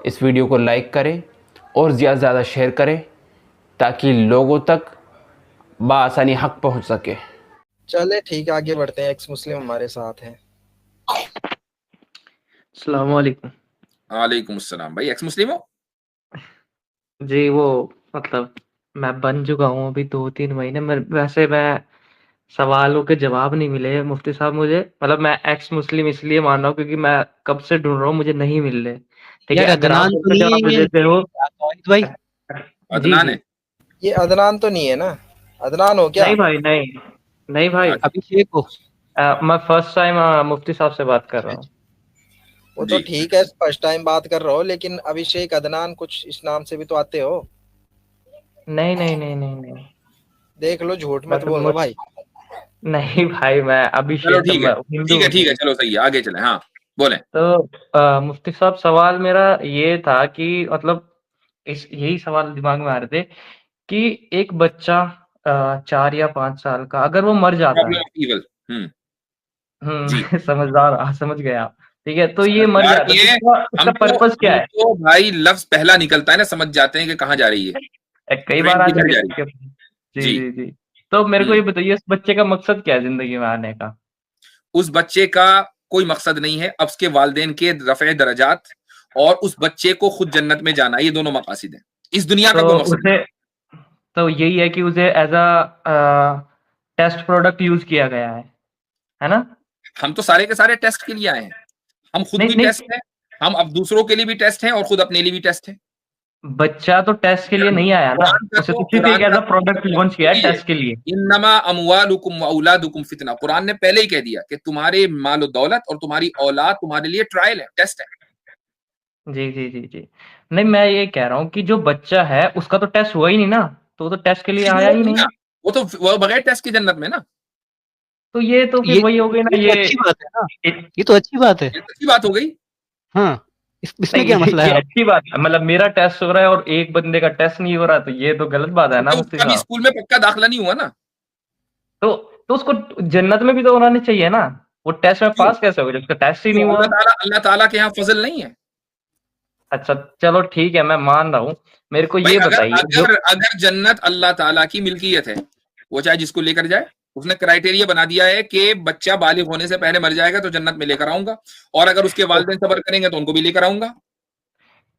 इस वीडियो को लाइक करें और ज़्यादा से ज़्यादा शेयर करें ताकि लोगों तक बआसानी हक पहुंच सके। चले ठीक है, आगे बढ़ते हैं। एक्स मुस्लिम हमारे साथ हैं। अस्सलाम वालेकुम। वालेकुम अस्सलाम। भाई एक्स मुस्लिम हो? जी, वो मतलब मैं बन चुका हूँ अभी 2-3 महीने में। वैसे मैं सवालों के जवाब नहीं मिले मुफ्ती साहब मुझे। मतलब मैं एक्स मुस्लिम इसलिए मान रहा हूँ क्योंकि मैं कब से ढूँढ रहा हूँ, मुझे नहीं मिल रहे। ठीक है, यार अगर आप अदनान तो उसका नहीं जवाब है दे ये देते हो। तौहीद भाई? जी, अदनान जी। है? ये अदनान तो नहीं है ना? अदनान हो क्या? नहीं भाई, नहीं। नहीं भाई। अच्छा, अभिषेक हो? मैं फर्स्ट टाइम मुफ्ती साहब से बात कर रहा हूँ। वो तो जी। ठीक है, फर्स्ट टाइम बात कर रहा हो, लेकिन अभिषेक अदनान कुछ इस नाम से भी तो आते हो। नहीं, नहीं, नहीं, नहीं, नहीं। देख लो, झूठ मत मतलब बोलो भाई। नहीं भाई, मैं चलो अभिषेक ठीक है, हिंदू हूँ, ठीक ठीक है, है। चलो सही है, आगे चले। हाँ, बोलें। तो मुफ्ती साहब, सवाल मेरा ये था कि मतलब इस यही सवाल दिमाग में आ रहे थे कि एक बच्चा 4 या 5 साल का अगर वो मर जाता प्रॉब्लम है। Of evil. जी। समझदार, समझ गए आप। ठीक है, तो ये मर समझदार जाता है नहीं तो है। इसका हम इसका तो पर्पस क्या हम है? तो भाई लफ्ज पहला निकलता है ना, समझ जाते हैं कि कहाँ जा रही है, कई बार ट्रेन आ किधर चुके जा हैं रही है। इसके। जी, जी। जी, जी। तो मेरे को हम्म ये बताइए, इस बच्चे का मकसद क्या है ज़िंदगी में आने का? उस बच्चे का कोई मकसद नहीं है, अब उसके वालिदैन के रफ़े दरजात और उस बच्चे को खुद जन्नत में जाना, ये दोनों मकासिद हैं। इस दुनिया का तो कोई मकसद नहीं। उसे तो यही है कि उसे एज़ टेस्ट प्रोडक्ट यूज़ किया गया है ना? हम तो सारे के सारे टेस्ट के लिए आए हैं। हम खुद नहीं, भी नहीं। टेस्ट हैं, हम अब दूसरों के लिए भी टेस्ट हैं और खुद अपने लिए भी टेस्ट हैं। बच्चा तो टेस्ट के लिए नहीं आया ना, उसे तो सिर्फ एक कुरान का एज़ तो प्रोडक्ट लॉन्च किया है टेस्ट के लिए। इन्नमा अमवालुकुम व औलादुकुम फितना। कुरान ने पहले ही कह दिया कि तुम्हारे माल दौलत और तुम्हारी औलाद तुम्हारे लिए ट्रायल है, टेस्ट है। जी, जी, जी, जी। नहीं, मैं ये कह रहा हूँ कि जो बच्चा है उसका तो टेस्ट हुआ ही नहीं ना, तो वो तो टेस्ट के लिए आया वो ही नहीं नहीं। ना, वो बगैर टेस्ट की जन्नत में ना। तो ये तो फिर वही हो गई ये ना तो अच्छी बात है ना, इत ये तो अच्छी बात है। ये तो अच्छी बात हो गई। हाँ, इसमें नहीं, क्या मसला ये है? आप अच्छी बात है। मतलब मेरा टेस्ट हो रहा है और एक बंदे का टेस्ट नहीं हो रहा, तो ये तो गलत बात है ना क्योंकि मुफ्ती उसका भी साहब। स्कूल में पक्का दाखिला नहीं हुआ ना। तो तो उसको जन्नत में भी तो होना नहीं चाहिए ना? वो टेस्ट में क्यों? पास कैसे हो गया जब उसका टेस्ट ही क्यों? नहीं हुआ? अल्लाह ताला के यहाँ फजल नहीं है? अच्छा, चलो ठीक है, मैं मान रहा हूँ। मेरे को भाई ये अगर बताइए जो अगर अगर जन्नत अल्लाह ताला की मिल्कियत है, वो चाहे जिसको लेकर जाए। उसने क्राइटेरिया बना दिया है कि बच्चा बालिग होने से पहले मर जाएगा तो जन्नत में लेकर आऊंगा, और अगर उसके तो वालिदैन सब्र करेंगे तो उनको भी लेकर आऊंगा। इसमें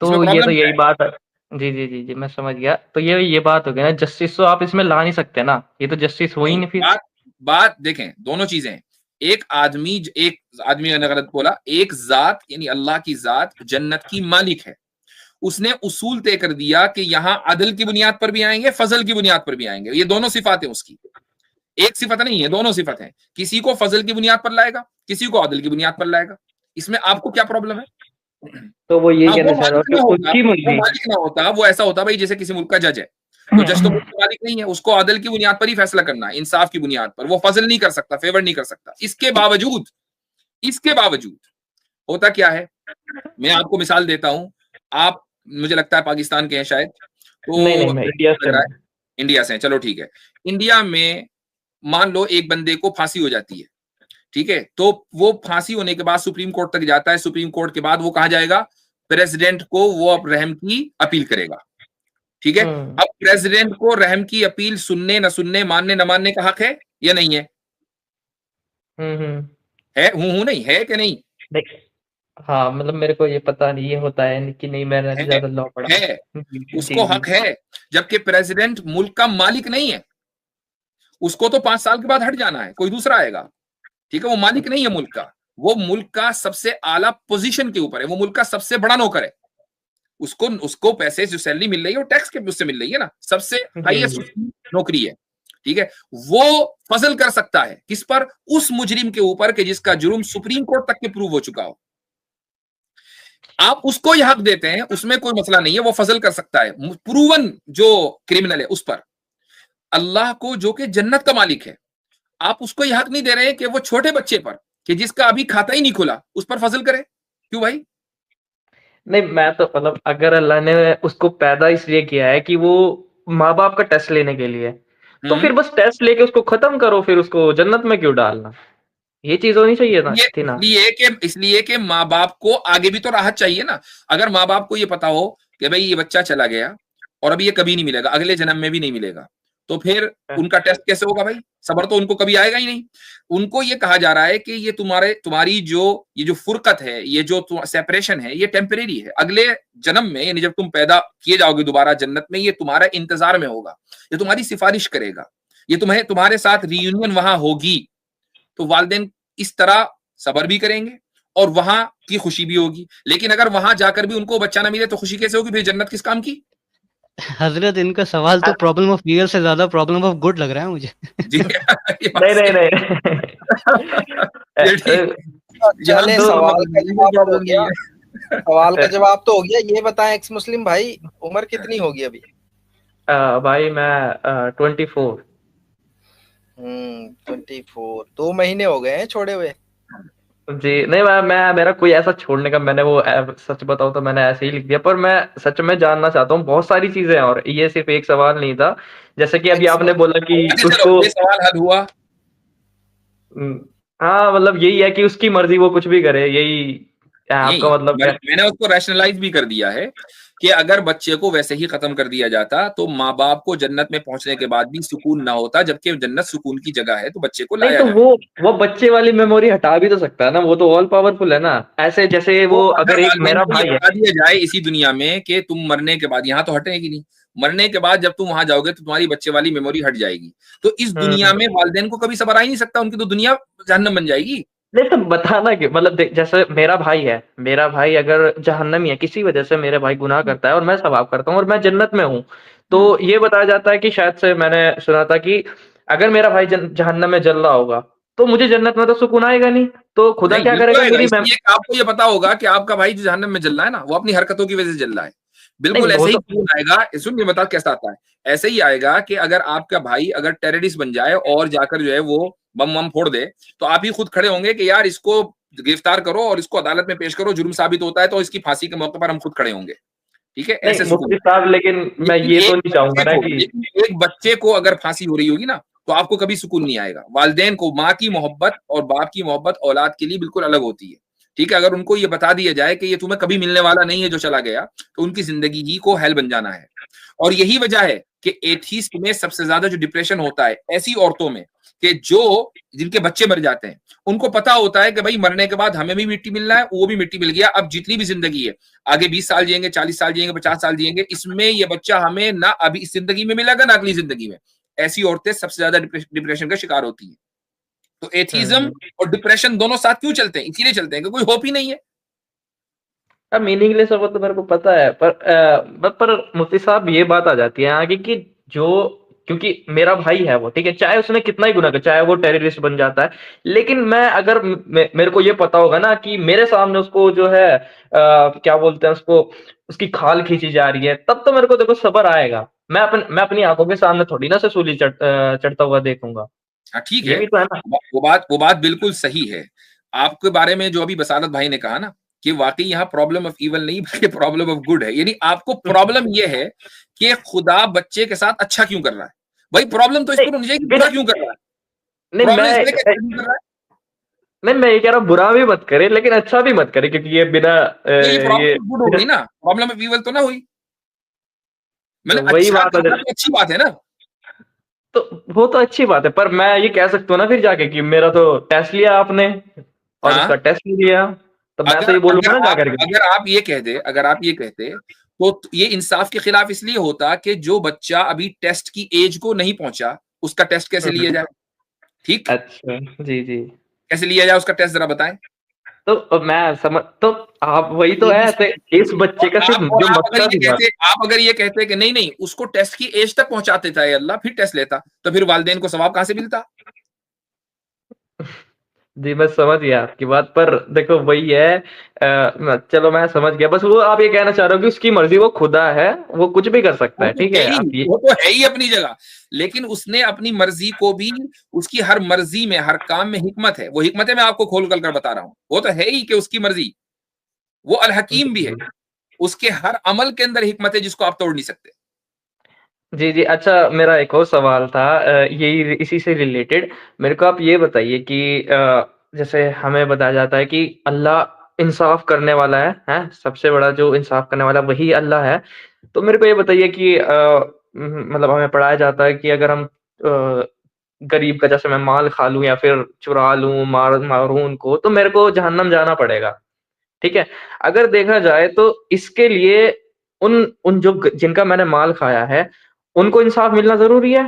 तो ये तो प्रॉब्लम क्या यही है? बात है। जी, जी, जी, जी, मैं समझ गया। तो ये बात हो गई ना, जस्टिस तो आप इसमें ला नहीं सकते ना, ये तो जस्टिस हो ही नहीं, नहीं फिर। बात बात देखें, दोनों चीजें हैं। एक आदमी ने गलत बोला, एक जात यानी अल्लाह की जात जन्नत की मालिक है। उसने उसूल तय कर दिया कि यहां अदल की बुनियाद पर भी आएंगे, फजल की बुनियाद पर भी आएंगे। ये दोनों सिफात है उसकी, एक सिफत नहीं है, दोनों सिफत है। किसी को फजल की बुनियाद पर लाएगा, किसी को अदल की बुनियाद पर लाएगा। इसमें आपको क्या प्रॉब्लम है? तो वो ये हाँ, कहना चाह रहा हूँ कि उसकी मर्जी। वो ऐसा होता भाई जैसे किसी मुल्क का जज है, तो जज तो मुल्क का मालिक नहीं है, उसको अदल की बुनियाद पर ही फैसला करना है, इंसाफ की बुनियाद पर। वो फजल नहीं कर सकता, फेवर नहीं कर सकता। इसके बावजूद होता क्या है, मैं आपको मिसाल देता हूं। आप, मुझे लगता है पाकिस्तान के हैं शायद, नहीं, नहीं, तो मैं इंडिया से लग रहा हूँ। है इंडिया से हैं, चलो ठीक है। इंडिया में मान लो एक बंदे को फांसी हो जाती है, ठीक है, तो वो फांसी होने के बाद सुप्रीम कोर्ट तक जाता है। सुप्रीम कोर्ट के बाद वो कहां जाएगा? प्रेसिडेंट को वो अब रहम की अपील करेगा, ठीक है। हुँ। अब प्रेसिडेंट को रहम की अपील सुनने न सुनने, मानने न मानने का हक है या नहीं है? हुँ, हुँ। है, हूं नहीं है कि नहीं? नहीं, हाँ, मतलब मेरे को ये पता नहीं, ये होता है कि नहीं, मैंने है, ज़्यादा लॉ पढ़ा है, है। जी, जी, उसको जी, जी। हक है। जबकि प्रेसिडेंट मुल्क का मालिक नहीं है, उसको तो 5 साल के बाद हट जाना है, कोई दूसरा आएगा, ठीक है। वो मालिक नहीं है मुल्क का, वो मुल्क का सबसे आला पोजीशन के ऊपर है, वो मुल्क का सबसे बड़ा नौकर है। उसको उसको पैसे जो सैलरी मिल रही है वो टैक्स के उससे मिल रही है ना, सबसे जी, हाईएस्ट जी। उसकी नौकरी है, ठीक है। वो फजल कर सकता है किस पर? उस मुजरिम के ऊपर कि जिसका जुर्म सुप्रीम कोर्ट तक के प्रूव हो चुका हो। आप उसको यह हक देते हैं, उसमें कोई मसला नहीं है, वो फजल कर सकता है प्रूवन जो क्रिमिनल है उस पर। अल्लाह को जो कि जन्नत का मालिक है, आप उसको यह हक नहीं दे रहे हैं कि वो छोटे बच्चे पर, कि जिसका अभी खाता ही नहीं खुला, उस पर फजल करे। क्यों भाई? नहीं, मैं तो मतलब अगर अल्लाह ने उसको पैदा इसलिए किया है कि वो माँ-बाप का टेस्ट लेने के लिए, तो हम्म फिर बस टेस्ट लेके उसको खत्म करो, फिर उसको जन्नत में क्यों डालना? ये चीज होनी चाहिए ना, थी ना। इसलिए कि माँ बाप को आगे भी तो राहत चाहिए ना। अगर माँ बाप को ये पता हो कि भाई ये बच्चा चला गया और अभी ये कभी नहीं मिलेगा, अगले जन्म में भी नहीं मिलेगा, तो फिर उनका टेस्ट कैसे होगा भाई? सबर तो उनको कभी आएगा ही नहीं। उनको ये कहा जा रहा है कि ये तुम्हारी ये जो फुरकत है, ये जो सेपरेशन है, ये टेम्परेरी है। अगले जन्म में, यानी जब तुम पैदा किए जाओगे दोबारा जन्नत में, ये तुम्हारा इंतजार में होगा, ये तुम्हारी सिफारिश करेगा, ये तुम्हारे साथ रियूनियन वहां होगी। तो वालिदैन इस तरह सबर भी करेंगे और वहां की खुशी भी होगी। लेकिन अगर वहां जाकर भी उनको बच्चा ना मिले तो खुशी कैसे होगी? फिर जन्नत किस काम की? हजरत इनका सवाल तो प्रॉब्लम ऑफ ईयर से ज्यादा प्रॉब्लम ऑफ गुड लग रहा है मुझे। जी ये बात नहीं सही नहीं है। नहीं ये ठीक। चले, यहाँ दो सवाल का जवाब तो हो नहीं गया, है। सवाल का जवाब तो हो गया। ये बताएं एक्स मुस्लिम भाई, उम्र कितनी होगी अभी? भाई मैं 24। 24, 2 महीने हो गए हैं छोड़े हुए। जी नहीं, मैं मेरा कोई ऐसा छोड़ने का, मैंने वो सच बताऊं तो मैंने ऐसे ही लिख दिया, पर मैं सच में जानना चाहता हूँ बहुत सारी चीजें हैं, और ये सिर्फ एक सवाल नहीं था। जैसे कि अभी आपने बोला कि अच्छा चलो, उसको ये सवाल हल हुआ। हाँ मतलब यही है कि उसकी मर्जी, वो कुछ भी करे, यही है यही आपका मतलब क्या? मैंने उसको रैशनलाइज भी कर दिया है कि अगर बच्चे को वैसे ही खत्म कर दिया जाता तो माँ बाप को जन्नत में पहुंचने के बाद भी सुकून ना होता, जबकि जन्नत सुकून की जगह है, तो बच्चे को नहीं लाया तो जाए। वो बच्चे वाली मेमोरी हटा भी तो सकता है ना, वो तो ऑल पावरफुल है ना। ऐसे जैसे तो वो अगर अगर एक वालिदैन मेरा को ये भाई है। बता दिया जाए इसी दुनिया में कि तुम मरने के बाद, यहाँ तो हटेगी नहीं, मरने के बाद जब तुम वहां जाओगे तो तुम्हारी बच्चे वाली मेमोरी हट जाएगी, तो इस दुनिया में वालिदैन को कभी सबर आ ही नहीं सकता, उनकी तो दुनिया जहन्नम बन जाएगी। नहीं तो बताना कि मतलब जैसे मेरा भाई है, मेरा भाई अगर जहन्नमी है, किसी वजह से मेरे भाई गुनाह करता है और मैं सवाब करता हूँ और मैं जन्नत में हूँ, तो ये बताया जाता है कि शायद से मैंने सुना था कि अगर मेरा भाई जहन्नम में जल रहा होगा तो मुझे जन्नत में तो सुकून आएगा नहीं, तो खुदा नहीं क्या बिल्कुल करेगा आएगा, मेरी इसलिए कि आपको ये पता होगा कि आपका भाई जो जहन्नम में जल रहा है ना, वो अपनी हरकतों की वजह से जल रहा है। बिल्कुल नहीं वो ऐसे ही तो सुकून आएगा। सुन, ये बता कैसा आता है। ऐसे ही आएगा कि अगर आपका भाई अगर टेररिस्ट बन जाए और जाकर जो है वो बम वम फोड़ दे, तो आप ही खुद खड़े होंगे कि यार इसको गिरफ्तार करो और इसको अदालत में पेश करो, जुर्म साबित होता है तो इसकी फांसी के मौके पर हम खुद खड़े होंगे। ठीक है, नहीं ऐसे सुकून। मुफ्ती साहब, लेकिन मैं ये तो नहीं चाहूंगा ना कि लेकिन एक बच्चे को अगर फांसी हो रही होगी ना, तो आपको कभी सुकून नहीं आएगा। वालिदैन को माँ की मोहब्बत और बाप की मोहब्बत औलाद के लिए बिल्कुल अलग होती है। ठीक है, अगर उनको ये बता दिया जाए कि ये तुम्हें कभी मिलने वाला नहीं है जो चला गया, तो उनकी जिंदगी ही को हेल बन जाना है। और यही वजह है कि एथीस्ट में सबसे ज्यादा जो डिप्रेशन होता है ऐसी औरतों में, कि जिनके बच्चे मर जाते हैं, उनको पता होता है कि भाई मरने के बाद हमें भी मिट्टी मिलना है, वो भी मिट्टी मिल गया, अब जितनी भी जिंदगी है, आगे 20 साल जिएंगे, 40 साल जिएंगे, 50 साल जिएंगे, इसमें ये बच्चा हमें ना अभी इस जिंदगी में मिलेगा ना अगली जिंदगी में। ऐसी औरतें सबसे ज्यादा डिप्रेशन का शिकार होती है। तो एथीज्म और डिप्रेशन दोनों साथ क्यों चलते हैं? इसीलिए चलते हैं कि कोई होप ही नहीं है। अब मीनिंगलेस है वो तो मेरे को पता है, पर मुफ्ती साहब ये बात आ जाती है आगे कि जो, क्योंकि मेरा भाई है वो, ठीक है, चाहे उसने कितना ही गुनाह कर, चाहे वो टेररिस्ट बन जाता है, लेकिन मैं अगर मेरे को ये पता होगा ना कि मेरे सामने उसको जो है क्या बोलते हैं उसको, उसकी खाल खींची जा रही है, तब तो मेरे को देखो सब्र आएगा। मैं अपनी आंखों के सामने थोड़ी ना से सूली चढ़ता हुआ देखूंगा। हाँ ठीक ये है, भी तो है ना। वो बात बिल्कुल सही है। आपके बारे में जो अभी बसारत भाई ने कहा ना कि वाकई यहाँ प्रॉब्लम ऑफ इवल नहीं बल्कि प्रॉब्लम ऑफ गुड है, यानी आपको प्रॉब्लम ये है कि खुदा बच्चे के साथ अच्छा क्यों कर रहा है। भाई प्रॉब्लम तो इस पर होनी चाहिए कि बुरा क्यों कर रहा है। नहीं प्रॉब्लम इसमें कि अच्छा क्यों कर रहा है। मैं ये कह रहा हूँ बुरा भी मत करे लेकिन अच्छा भी मत करे, क्योंकि ये बिना ये ये प्रॉब्लम गुड हो गई ना, प्रॉब्लम ऑफ इवल तो ना हुई। मैंने वही अच्छा बात करना है। तो अच्छी बात है ना। तो वो तो अच्छी बात है, पर मैं ये कह सकता हूँ ना फिर जाके कि मेरा तो टेस्ट लिया आपने और हाँ, उसका टेस्ट नहीं लिया, तो मैं तो अगर ये बोलूंगा ना अगर जाकर आप के। अगर आप ये कह दे अगर आप ये कहते तो ये इंसाफ के खिलाफ इसलिए होता कि जो बच्चा अभी टेस्ट की एज को नहीं पहुंचा उसका टेस्ट कैसे लिया जाए। ठीक, अच्छा जी जी। कैसे लिया जाए उसका टेस्ट जरा बताएं। तो मैं समझ, तो आप वही तो है ऐसे, इस बच्चे का सिर्फ जो मकसद ही था। आप अगर ये कहते कि नहीं नहीं उसको टेस्ट की एज तक पहुंचाते था अल्लाह फिर टेस्ट लेता, तो फिर वालिदैन को सवाब कहां से मिलता। जी मैं समझ गया आपकी बात, पर देखो वही है, चलो मैं समझ गया, बस वो आप ये कहना चाह रहे हो कि उसकी मर्जी, वो खुदा है, वो कुछ भी कर सकता है, ठीक है आप ये। वो तो है ही अपनी जगह, लेकिन उसने अपनी मर्जी को भी, उसकी हर मर्जी में हर काम में हिकमत है। वो हिकमत है मैं आपको खोल कर बता रहा हूं। वो तो है ही कि उसकी मर्जी, वो अल हकीम भी है, उसके हर अमल के अंदर हिकमत है जिसको आप तोड़ नहीं सकते। जी जी। अच्छा मेरा एक और सवाल था, यही इसी से रिलेटेड, मेरे को आप ये बताइए कि जैसे हमें बताया जाता है कि अल्लाह इंसाफ करने वाला है? सबसे बड़ा जो इंसाफ करने वाला वही अल्लाह है। तो मेरे को ये बताइए कि मतलब हमें पढ़ाया जाता है कि अगर हम गरीब का जैसे मैं माल खा लूँ या फिर चुरा लूँ, मारूँ उनको, तो मेरे को जहन्नम जाना पड़ेगा, ठीक है? अगर देखा जाए तो इसके लिए उन उन जो जिनका मैंने माल खाया है, उनको इंसाफ मिलना ज़रूरी है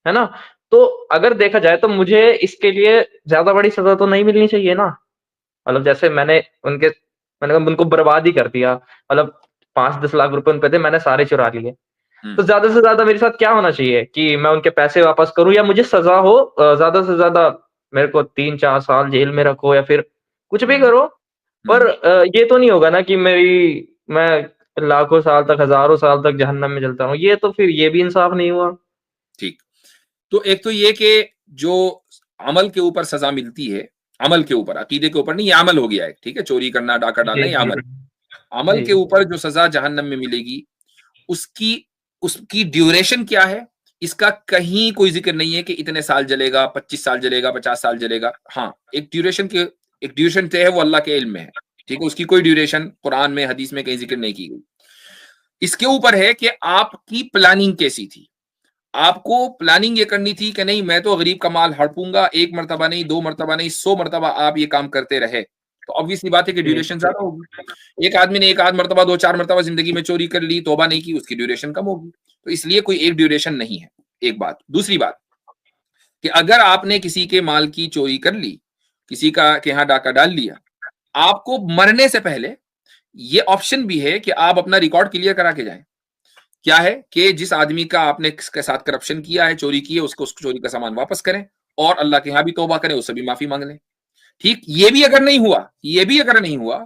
ना? तो अगर देखा जाए तो मुझे इसके लिए ज़्यादा बड़ी सज़ा तो नहीं मिलनी चाहिए ना? मतलब जैसे मैंने उनको बर्बाद ही कर दिया, मतलब 5-10 लाख रुपए उन पे थे, मैंने सारे चुरा लिए। तो ज़्यादा से ज़्यादा मेरे साथ क्या होना चाहिए कि मैं उनके पैसे वापस करूँ या मुझे सज़ा हो ज़्यादा से ज़्यादा मेरे को 3-4 साल जेल में रखो या फिर कुछ भी करो, पर ये तो नहीं होगा ना कि मैं लाखों साल तक, हज़ारों साल तक जहन्नम में जलता रहूँ, ये तो फिर ये भी इंसाफ नहीं हुआ। ठीक। तो एक तो ये कि जो अमल के ऊपर सजा मिलती है, अमल के ऊपर, अकीदे के ऊपर नहीं, ये अमल हो गया है, ठीक है? चोरी करना, डाका डालना, जी, ये जी। अमल। अमल जी। के ऊपर जो सजा जहन्नम में मिलेगी, उसकी उसकी ड्यूरेशन क्या है, इसका कहीं कोई जिक्र नहीं है कि इतने साल जलेगा, 25 साल जलेगा, 50 साल जलेगा। हाँ, एक ड्यूरेशन तय है, वो अल्लाह के इल्म में है, ठीक है? उसकी कोई ड्यूरेशन कुरान में, हदीस में कहीं जिक्र नहीं की गई। इसके ऊपर है कि आपकी प्लानिंग कैसी थी। आपको प्लानिंग ये करनी थी कि नहीं, मैं तो गरीब का माल हड़पूंगा, 1 मर्तबा नहीं, 2 मर्तबा नहीं, 100 मर्तबा आप ये काम करते रहे, तो ऑब्वियसली बात है कि जी। ड्यूरेशन ज्यादा होगी। एक आदमी ने 1 आध मर्तबा, 2-4 मर्तबा जिंदगी में चोरी कर ली, तौबा नहीं की, उसकी ड्यूरेशन कम होगी। तो इसलिए कोई एक ड्यूरेशन नहीं है, एक बात। दूसरी बात कि अगर आपने किसी के माल की चोरी कर ली, किसी का के यहाँ डाका डाल लिया, आपको मरने से पहले ये ऑप्शन भी है कि आप अपना रिकॉर्ड क्लियर करा के जाएं। क्या है कि जिस आदमी का आपने के साथ करप्शन किया है, चोरी की है, उसको उस चोरी का सामान वापस करें और अल्लाह के यहाँ भी तौबा करें, उससे भी माफी मांग लें। ठीक, ये भी अगर नहीं हुआ,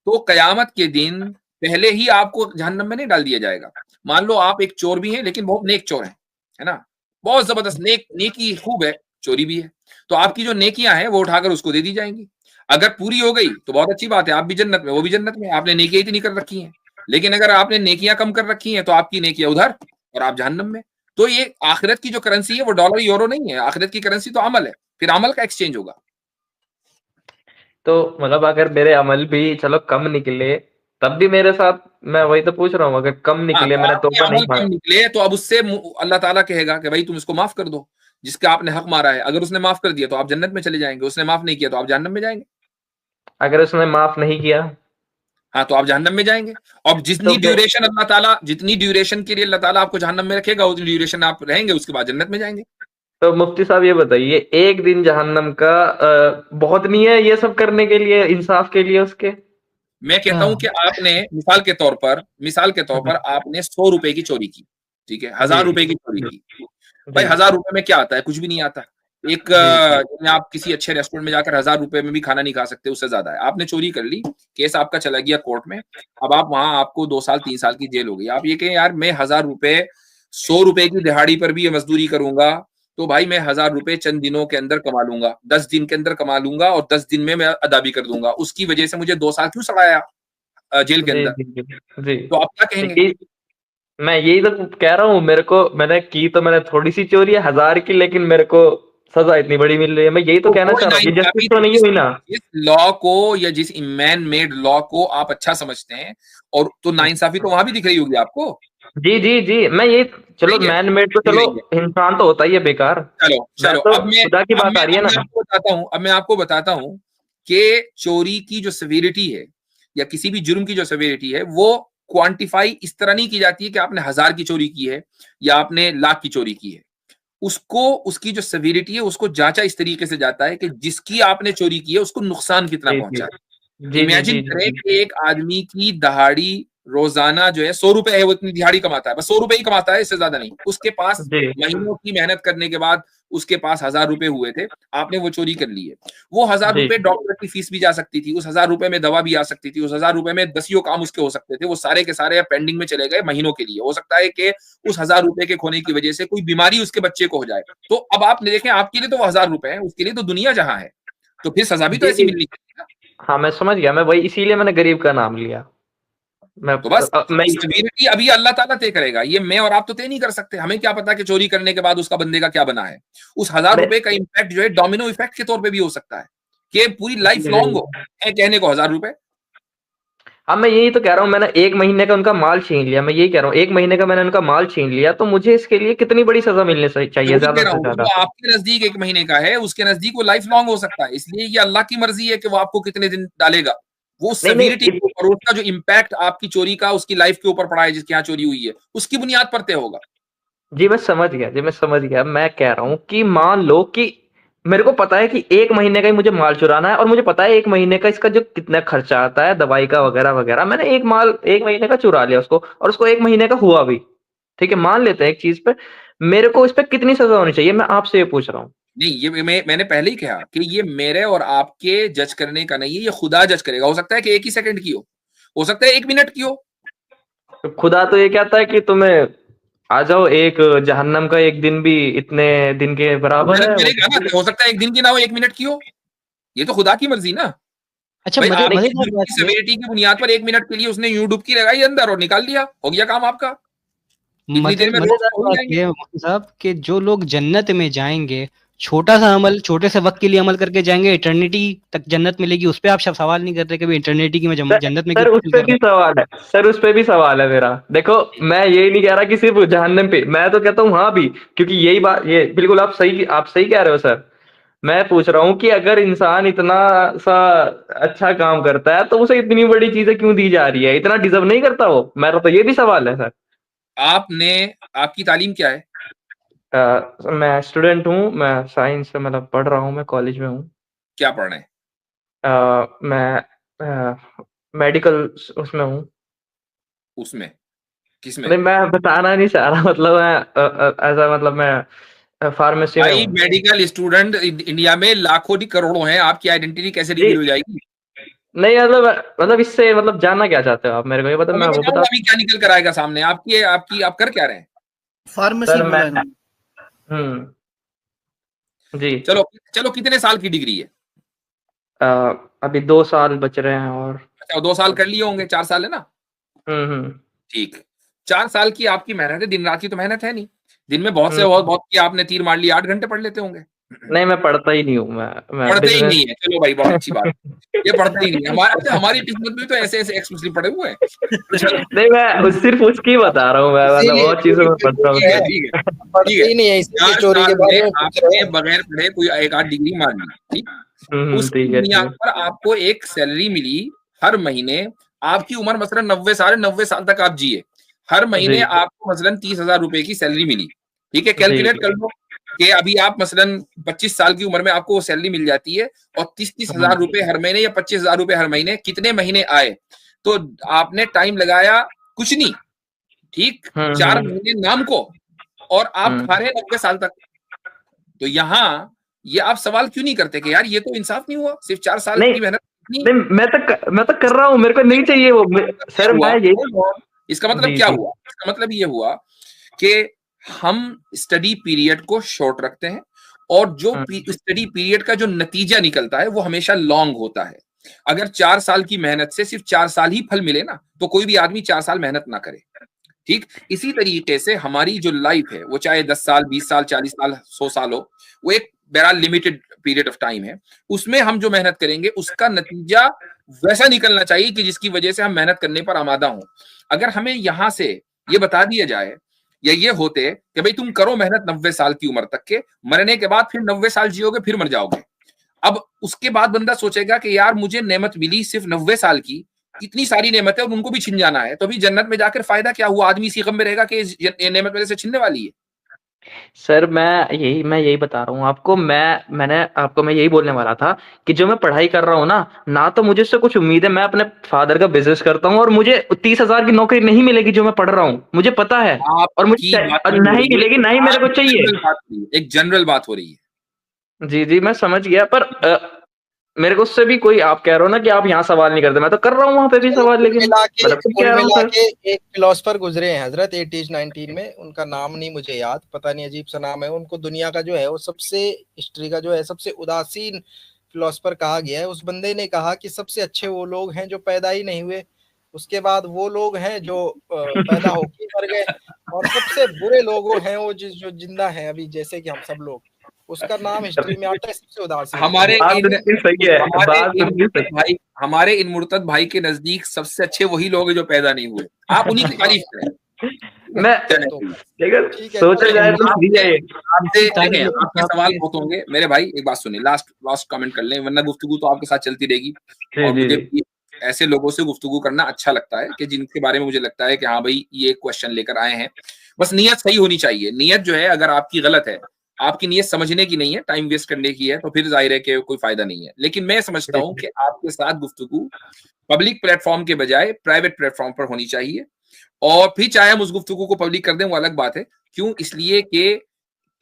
तो कयामत के दिन पहले ही आपको जहन्नम में नहीं डाल दिया जाएगा। मान लो आप एक चोर भी हैं, लेकिन बहुत नेक चोर हैं, है ना? बहुत जबरदस्त नेकी खूब है, चोरी भी है। तो आपकी जो नेकियां हैं वो उठाकर उसको दे दी जाएंगी। अगर पूरी हो गई तो बहुत अच्छी बात है, आप भी जन्नत में, वो भी जन्नत में। आपने नेकियां इतनी कर रखी हैं। लेकिन अगर आपने नेकियां कम कर रखी हैं तो आपकी नेकियां उधर और आप जहन्नम में। तो ये आखिरत की जो करेंसी है वो डॉलर यूरो नहीं है, आखिरत की करेंसी तो अमल है, फिर अमल का एक्सचेंज होगा। तो मतलब अगर मेरे अमल भी चलो कम निकले, तब भी मेरे साथ, मैं वही तो पूछ रहा हूँ, अगर कम हाँ, निकले, तो मैंने आपके तौबा नहीं अमल मारा, कम निकले तो अब उससे अल्लाह ताला कहेगा कि भाई तुम इसको माफ कर दो, जिसका आपने हक मारा है। अगर उसने माफ कर दिया तो आप जन्नत में चले जाएंगे, उसने माफ नहीं किया तो आप जहन्नम में जाएंगे। अगर उसने माफ नहीं किया हाँ, तो आप जहन्नम में जाएंगे। और तो फिर जितनी ड्यूरेशन के लिए अल्लाह ताला आपको जहन्नम में रखेगा, उतनी ड्यूरेशन आप रहेंगे, उसके बाद जन्नत में जाएंगे। तो मुफ्ती साहब ये बताइए, एक दिन जहन्नम का बहुत नहीं है ये सब करने के लिए, इंसाफ के लिए उसके? मैं कहता हूं कि आपने मिसाल के तौर पर आपने 100 रुपए की चोरी की, ठीक है? 1000 रुपए की चोरी की। भाई जी, 1000 रुपए में क्या आता है? कुछ भी नहीं आता। एक जी, आप किसी अच्छे रेस्टोरेंट में जाकर 1000 रुपए में भी खाना नहीं खा सकते, उससे ज्यादा है। आपने चोरी कर ली, केस आपका चला गया कोर्ट में, अब आप वहां, आपको 2 साल 3 साल की जेल हो गई। आप ये कहें यार मैं 1000 रुपए, 100 रुपए की दिहाड़ी पर भी ये मजदूरी करूंगा, तो भाई मैं 1000 रुपए चंद दिनों के अंदर कमा लूंगा, 10 दिन के अंदर कमा लूंगा और 10 दिन में मैं अदा भी कर दूंगा। उसकी वजह से मुझे 2 साल क्यों सड़ाया जेल के जी, अंदर? जी, जी, जी। तो आप क्या कहेंगे? यही मैं यही तो कह रहा हूँ, मैंने थोड़ी सी चोरी है 1000 की, लेकिन मेरे को सजा इतनी बड़ी मिल रही है। मैं यही तो तो कहना वो चाह रहा हूँ, ये जस्टिस नाइंसाफी तो नहीं हुई ना? जिस लॉ को या जिस मैन मेड लॉ को आप अच्छा समझते हैं, और तो नाइंसाफी तो वहां भी दिख रही होगी आपको। जी, जी, जी, मैं यही, चलो सही है, मैन मेड तो दिख चलो, रही है। इंसान तो होता ही है बेकार। चलो मैं चलो, तो अब मैं खुदा की अब बात मैं आ रही है अब मैं ना? आपको बताता हूं कि चोरी की जो सेवेरिटी है या किसी भी जुर्म की जो सेवेरिटी है, वो क्वांटिफाई इस तरह नहीं की जाती है कि आपने 1000 की चोरी की है या आपने लाख की चोरी की है। उसको, उसकी जो सेवेरिटी है उसको जांचा इस तरीके से जाता है कि जिसकी आपने चोरी की है उसको नुकसान कितना जी, जी, पहुंचा है। जी, जी, इमेजिन जी, करें जी, कि एक आदमी की दहाड़ी रोजाना जो है 100 रुपए है, वो इतनी दिहाड़ी कमाता है, बस 100 रुपए ही कमाता है, इससे ज्यादा नहीं। उसके पास जी, महीनों की मेहनत करने के बाद उसके पास 1000 रुपए हुए थे, आपने वो चोरी कर ली है। वो 1000 जी, रुपए डॉक्टर की फीस भी जा सकती थी, उस 1000 रुपए में दवा भी आ सकती थी, उस 1000 रुपए में 10 काम उसके हो सकते थे। वो सारे के सारे पेंडिंग में चले गए महीनों के लिए। हो सकता है कि उस 1000 रुपए के खोने की वजह से कोई बीमारी उसके बच्चे को हो जाए। तो अब आप देखें, आपके लिए तो वो 1000 रुपए है, उसके लिए तो दुनिया जहां है, तो फिर सजा भी तो जी, ऐसी जी। मिलनी चाहिए ना। हाँ, मैं समझ गया, मैं वही इसीलिए मैंने गरीब का नाम लिया। तो बस मैं सिविलिटी अभी अल्लाह ताला तय करेगा, ये मैं और आप तो तय नहीं कर सकते। हमें क्या पता कि चोरी करने के बाद उसका बंदे का क्या बना है। उस 1000 मैं रुपए का इम्पैक्ट जो है डोमिनो इफेक्ट के तौर पे भी हो सकता है। कि पूरी लाइफ लॉन्ग हो, कहने को 1000 रुपए। हाँ, मैं यही तो कह रहा हूँ, मैंने 1 महीने का उनका माल छीन लिया। मैं यही कह रहा हूँ, 1 महीने का मैंने उनका माल छीन लिया, तो मुझे इसके लिए कितनी बड़ी सजा मिलनी चाहिए वही ज्यादा कह रहा से हूँ, ज्यादा? जो आपके नजदीक 1 महीने का है, उसके नजदीक वो लाइफ लॉन्ग हो सकता है। इसलिए ये अल्लाह की मर्जी है कि वो आपको कितने दिन डालेगा। वो नहीं नहीं सेविरिटी और उसका जो इम्पैक्ट आपकी चोरी का उसकी लाइफ के ऊपर पड़ा है, जिसके यहाँ चोरी हुई है, उसकी बुनियाद पर तय होगा। जी मैं समझ गया, जी मैं समझ गया। मैं कह रहा हूँ कि मान लो कि मेरे को पता है कि 1 महीने का ही मुझे माल चुराना है, और मुझे पता है 1 महीने का इसका जो कितना खर्चा आता है दवाई का वगैरह वगैरह। मैंने 1 महीने का चुरा लिया उसको, और उसको 1 महीने का हुआ भी। ठीक है, मान लेते हैं एक चीज पे, मेरे को इस पे कितनी सजा होनी चाहिए? मैं आपसे ये पूछ रहा हूँ। नहीं, ये मैंने पहले ही कहा कि ये मेरे और आपके जज करने का नहीं है, ये खुदा जज करेगा। हो सकता है कि 1 ही सेकंड की हो सकता है 1 मिनट की हो। तो खुदा तो ये कहता है कि तुम्हें आ जाओ, एक जहन्नम का 1 दिन भी इतने दिन के बराबर मेहनत है। मिलेगा ना, हो सकता है 1 दिन की ना हो, 1 मिनट की हो। ये तो खुदा की मर्जी ना। अच्छा, भाई आपकी मजेदार जुर्म बात की ये है, सेवेरिटी की बुनियाद पर 1 मिनट के लिए उसने यूं डुबकी लगाई अंदर और निकाल लिया, हो गया काम आपका। इतनी देर में रोज मजेदार हो ही बात जाएंगे। ये है मुफ्ती साहब कि जो लोग जन्नत में जाएंगे, छोटा सा अमल, छोटे से वक्त के लिए अमल करके जाएंगे, इटर्निटी तक जन्नत मिलेगी। उस पे आप सब सवाल नहीं करते कि भाई इटर्निटी की मैं जन्नत में क्यों सर उस हासिल पे कर भी रहा सवाल है, सर उस पे भी सवाल है मेरा। देखो, मैं यही नहीं कह रहा कि सिर्फ जहन्नम पे, मैं तो कहता हूँ हाँ भी, क्योंकि यही बात, ये बिल्कुल आप सही कह रहे हो सर। मैं पूछ रहा हूँ कि अगर इंसान इतना सा अच्छा काम करता है, तो उसे इतनी बड़ी चीजें क्यों दी जा रही है? इतना डिजर्व नहीं करता वो? मेरा तो ये भी सवाल है सर। आपने आपकी तालीम क्या है? मैं स्टूडेंट हूँ, मैं साइंस से मतलब पढ़ रहा हूँ, मैं कॉलेज में हूँ। क्या पढ़ रहे हैं? मैं मेडिकल उसमें हूँ। उसमें किसमें? नहीं, मैं बताना नहीं चाह रहा, मतलब मैं ऐसा, मतलब मैं फार्मेसी में भाई हूँ। मेडिकल स्टूडेंट इंडिया में लाखों नहीं करोड़ों हैं, आपकी आइडेंटिटी कैसे जी रिवील हो जाएगी? नहीं, मतलब इससे मतलब जानना क्या चाहते हो आप मेरे को? ये बता, तो मैं मैं वो बताऊं बता। अभी क्या निकल कर आएगा सामने आपकी आपकी आप कर क्या रहे हैं? फार्मेसी सर मैं बोला इन्होंने। जी चलो चलो, कितने साल की डिग्री है? अ, अभी 2 साल बच रहे हैं और। अच्छा, 2 साल कर लिए होंगे, 4 साल है ना? हम्म। ठीक। 4 साल की आपकी मेहनत है, दिन रात की तो मेहनत है नहीं। दिन में बहुत से बहुत हम्म। बहुत की आपने तीर मार लिया, 8 घंटे पढ़ लेते होंगे। नहीं, मैं पढ़ता ही नहीं हूँ, मैं पढ़ते ही बिजनेस। नहीं है, चलो भाई बहुत अच्छी बात है। ये पढ़ते ही नहीं है। अच्छा, हमारी किस्मत में तो ऐसे ऐसे एक्स मुस्लिम पढ़े हुए हैं। चलो नहीं, मैं सिर्फ उसकी बता रहा हूँ, मैं मतलब इसीलिए और चीजों चोरी में पे पढ़ता हूँ चोरी सर। है, ठीक है, ठीक पढ़ते है। ही नहीं है, इसीलिए 4 चोरी के साल बारे में में पूछ रहे आपने हैं। बगैर पढ़े कोई एक आध डिग्री मान ली, ठीक। उसकी ठीक है, ठीक बुनियाद है। पर आपको एक सैलरी मिली हर महीने। आपकी उम्र मसलन 90 साल है, 90 साल तक आप जिए, हर महीने जी आपको मसलन 30,000 रुपए की सैलरी मिली। ठीक है, जी कैलकुलेट जी। कर लो कि अभी आप मसलन 25 साल की उम्र में आपको वो सैलरी मिल जाती है, और 30,000 रुपए हर महीने या 25,000 रुपए हर महीने कितने महीने आए? तो आपने टाइम लगाया कुछ नहीं, ठीक, 4 हम्म। महीने नाम को, और आप खा रहे हैं 90 साल तक। तो यहाँ ये आप सवाल क्यों नहीं करते कि यार ये तो इंसाफ नहीं हुआ, सिर्फ 4 साल नहीं की मेहनत इतनी नहीं, मैं तो कर रहा हूँ, मेरे को नहीं चाहिए वो। क्या सर हुआ? मैं यही। Hold on. इसका मतलब जी क्या जी। हुआ? इसका मतलब ये हुआ कि हम स्टडी पीरियड को शॉर्ट रखते हैं, और जो स्टडी पीरियड का जो नतीजा निकलता है वो हमेशा लॉन्ग होता है। अगर 4 साल की मेहनत से सिर्फ 4 साल ही फल मिले ना, तो कोई भी आदमी 4 साल मेहनत ना करे। ठीक, इसी तरीके से हमारी जो लाइफ है, वो चाहे 10 साल, 20 साल, 40 साल, 100 साल हो, वो एक बहरहाल लिमिटेड पीरियड ऑफ टाइम है। उसमें हम जो मेहनत करेंगे उसका नतीजा वैसा निकलना चाहिए कि जिसकी वजह से हम मेहनत करने पर आमादा हों। अगर हमें यहां से ये बता दिया जाए, या ये होते कि भाई तुम करो मेहनत 90 साल की उम्र तक के, मरने के बाद फिर 90 साल जियोगे, फिर मर जाओगे। अब उसके बाद बंदा सोचेगा कि यार मुझे नेमत मिली सिर्फ 90 साल की, इतनी सारी नेमत है और उनको भी छिन जाना है, तो अभी जन्नत में जाकर फायदा क्या हुआ? आदमी इसी गम में रहेगा कि ये नेमत मेरे से छिनने वाली है। सर मैं यही बता रहा हूँ आपको। मैं यही बोलने वाला था कि जो मैं पढ़ाई कर रहा हूँ ना तो मुझे उससे कुछ उम्मीद है। मैं अपने फादर का बिजनेस करता हूँ, और मुझे 30,000 की नौकरी नहीं मिलेगी जो मैं पढ़ रहा हूँ, मुझे पता है। और आपकी बात और नहीं हो नहीं रही मिलेगी, ना ही है, मेरे को चाहिए। जनरल बात हो रही है, एक जनरल बात हो रही है। जी जी, मैं समझ गया, पर मेरे को उससे भी कोई, आप कह रहे हो ना कि आप यहाँ सवाल नहीं करते, मैं तो कर रहा हूँ वहां पे भी चलो, सवाल, लेकिन मैं तो कुल कह रहा हूँ मिला सर। के एक फिलोसफर गुजरे हैं हजरत 80s 19 में, उनका नाम नहीं मुझे याद, पता नहीं अजीब सा नाम है। उनको दुनिया का जो है वो सबसे, हिस्ट्री का जो है सबसे उदासीन फिलोसफर कहा गया है। उस बंदे ने कहा कि सबसे अच्छे वो लोग हैं जो पैदा ही नहीं हुए, उसके बाद वो लोग हैं जो पैदा होके मर गए, और सबसे बुरे लोग हैं वो जो जिंदा हैं अभी, जैसे कि हम सब लोग। उसका नाम हिस्ट्री में आता है सबसे उदासीन। हमारे बात इन बिल्कुल सही है, हमारे बात इन बिल्कुल मुर्तद सही। भाई हमारे इन मुर्तद भाई के नजदीक सबसे अच्छे वही लोग हैं जो पैदा नहीं हुए। आप उन्हीं की तारीफ करें। मैं तो अगर ठीक है, सोचा जाए तो आपसे सही है। आपसे तारीफ देखें, के आपके हिसाब सवाल से- बहुत होंगे मेरे भाई। एक बात सुनिए, लास्ट कमेंट कर लें, वरना गुफ्तगू तो आपके साथ चलती रहेगी। जी, और जी, मुझे जी। भी ऐसे लोगों से गुफ्तगू करना अच्छा लगता है कि जिनके बारे में मुझे लगता है कि हाँ भाई ये क्वेश्चन लेकर आए हैं। बस नीयत सही होनी चाहिए। नीयत जो है अगर आपकी गलत है, आपकी नीयत समझने की नहीं है, टाइम वेस्ट करने की है, तो फिर जाहिर है कि कोई फायदा नहीं है। लेकिन मैं समझता हूं कि आपके साथ गुफ्तगू पब्लिक प्लेटफॉर्म के बजाय प्राइवेट प्लेटफॉर्म पर होनी चाहिए। और फिर चाहे हम उस गुफ्तगू को पब्लिक कर दें वो अलग बात है। क्यों? इसलिए कि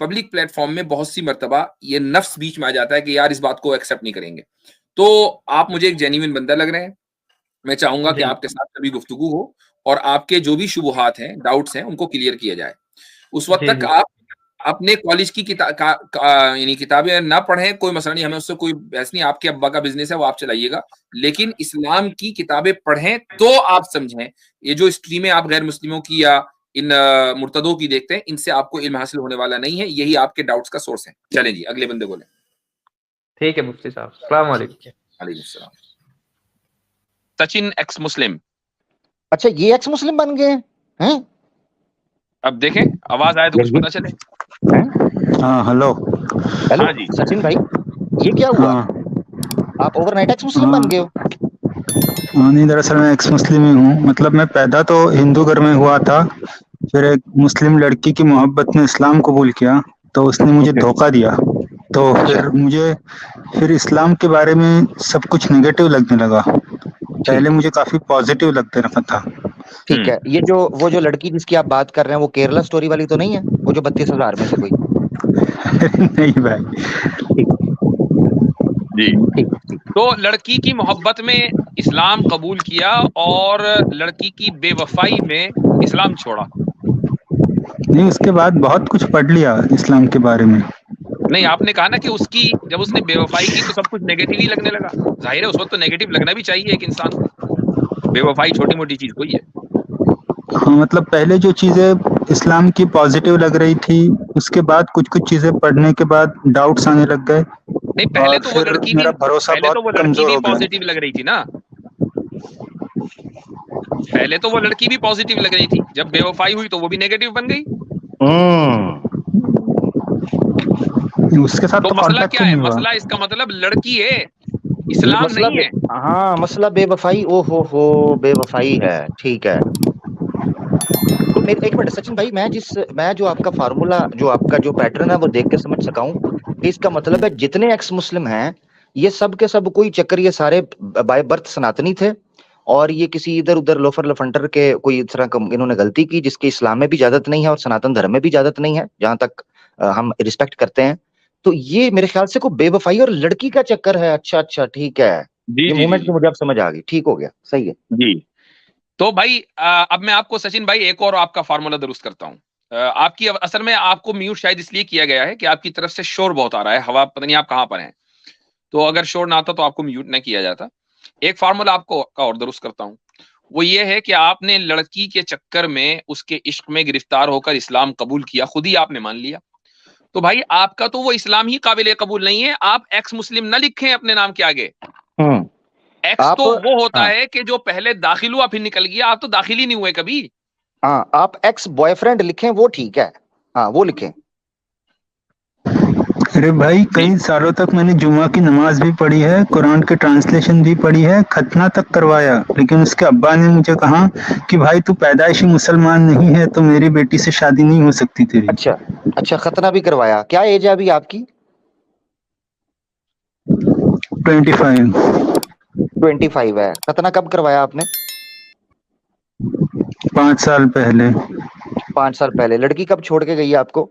पब्लिक प्लेटफॉर्म में बहुत सी मर्तबा ये नफ्स बीच में आ जाता है कि यार इस बात को एक्सेप्ट नहीं करेंगे। तो आप मुझे एक जेन्युइन बंदा लग रहे हैं। मैं चाहूंगा कि जी। आपके साथ कभी गुफ्तगू हो और आपके जो भी शुबुहात हैं, डाउट्स हैं, उनको क्लियर किया जाए। उस वक्त जी, तक जी। आप अपने कॉलेज की यानी किताबें ना पढ़ें, कोई मसला नहीं, हमें उससे कोई बहस नहीं। आपके अब्बा का बिजनेस है, वो आप चलाइएगा। लेकिन इस्लाम की किताबें पढ़ें तो आप समझें। ये जो स्ट्रीमें आप गैर मुस्लिमों की या इन मुर्तदों की देखते हैं, इनसे आपको इल्म हासिल होने वाला नहीं है। यही आपके डाउट्स का सोर्स है। चलें जी, अगले बंदे बोले। ठीक है मुफ्ती साहब, अस्सलाम वालेकुम। ठीक है। वालेकुम सलाम। सचिन एक्स मुस्लिम। अच्छा, ये एक्स मुस्लिम बन गए हैं? अब देखें, आवाज आए तो कुछ पता चले। हाँ, हेलो हेलो हाँ जी। सचिन भाई, ये क्या हुआ? हाँ आप ओवरनाइट एक्स मुस्लिम बन गए हो? हाँ, नहीं दरअसल मैं एक्स मुस्लिम ही हूँ। मतलब मैं पैदा तो हिंदू घर में हुआ था, फिर एक मुस्लिम लड़की की मोहब्बत में इस्लाम कबूल किया, तो उसने मुझे धोखा दिया। तो फिर इस्लाम के बारे में सब कुछ नेगेटिव लगने लगा। पहले मुझे काफी पॉजिटिव लगते रहा था। ठीक है, ये जो वो जो लड़की जिसकी आप बात कर रहे हैं वो केरला स्टोरी वाली तो नहीं है, वो जो 32,000 में से कोई? नहीं भाई। जी। ठीक ठीक। तो लड़की की मोहब्बत में इस्लाम कबूल किया और लड़की की बेवफाई में इस्लाम छोड़ा। नहीं, उसके बाद बहुत कुछ पढ़ लिया इस्लाम के बारे में। नहीं, आपने कहा ना कि उसकी जब उसने बेवफाई की तो सब कुछ नेगेटिव ही लगने लगा। जाहिर है उस वक्त तो नेगेटिव लगना भी चाहिए एक इंसान को। बेवफाई छोटी मोटी चीज कोई है। हाँ, मतलब पहले जो चीजें इस्लाम की पॉजिटिव लग रही थी, उसके बाद कुछ कुछ चीजें पढ़ने के बाद डाउट्स आने लग गए। नहीं, पहले तो वो फिर लड़की भी मेरा भरोसा पहले तो वो बहुत लड़की कमजोर भी हो गया। पॉजिटिव लग रही थी ना। पहले तो वो लड़की भी पॉजिटिव लग रही थी, जब बेवफाई हुई तो वो भी नेगेटिव बन गई। उसके साथ तो तो मसला कांटेक्ट क्या ही है? नहीं हुआ। मसला इसका मतलब लड़की है, इस्लाम मसला नहीं है। हाँ, मसला बेवफाई। ओ हो, बेवफाई है। ठीक है। तो मेरे एक मिनट सचिन भाई, मैं जो आपका फार्मूला, जो आपका जो पैटर्न है वो देख के समझ सका हूँ। इसका मतलब है जितने एक्स मुस्लिम हैं ये सब के सब कोई चक्कर, ये सारे बाय बर्थ सनातनी थे और ये किसी इधर उधर लोफर लफंटर के कोई इस तरह का इन्होंने गलती की जिसके इस्लाम में भी इजाजत नहीं है और सनातन धर्म में भी इजाजत नहीं है, जहां तक हम रिस्पेक्ट करते हैं। तो ये मेरे ख्याल से कोई बेवफाई और लड़की का चक्कर है। अच्छा अच्छा, ठीक है। ये मूवमेंट तो मुझे अब समझ आ गई। ठीक हो गया, सही है जी। तो भाई अब मैं आपको सचिन भाई एक और आपका फार्मूला दुरुस्त करता हूं। आपकी असल में आपको म्यूट शायद इसलिए किया गया है कि आपकी तरफ से शोर बहुत आ रहा है, हवा, पता नहीं आप कहां पर हैं। तो अगर शोर ना आता तो आपको म्यूट ना किया जाता। एक फार्मूला आपको का और दुरुस्त करता हूं, वो ये है कि आपने लड़की के चक्कर में उसके इश्क में गिरफ्तार होकर इस्लाम कबूल किया, खुद ही आपने मान लिया। तो भाई आपका तो वो इस्लाम ही काबिल कबूल नहीं है। आप एक्स मुस्लिम ना लिखें अपने नाम के आगे। एक्स तो वो होता है कि जो पहले दाखिल हुआ फिर निकल गया। आप तो दाखिल ही नहीं हुए कभी। हाँ, आप एक्स बॉयफ्रेंड लिखें, वो ठीक है। हाँ, वो लिखें। अरे भाई, कई सालों तक मैंने जुमा की नमाज भी पढ़ी है, कुरान के ट्रांसलेशन भी पढ़ी है, खतना तक करवाया, लेकिन उसके अब्बा ने मुझे कहा कि भाई तू पैदाइशी मुसलमान नहीं है तो मेरी बेटी से शादी नहीं हो सकती तेरी। अच्छा अच्छा, खतना भी करवाया। क्या एज है अभी आपकी? 25 है। खतना कब करवाया आपने? 5 साल पहले। 5 साल पहले। लड़की कब छोड़ के गई है आपको?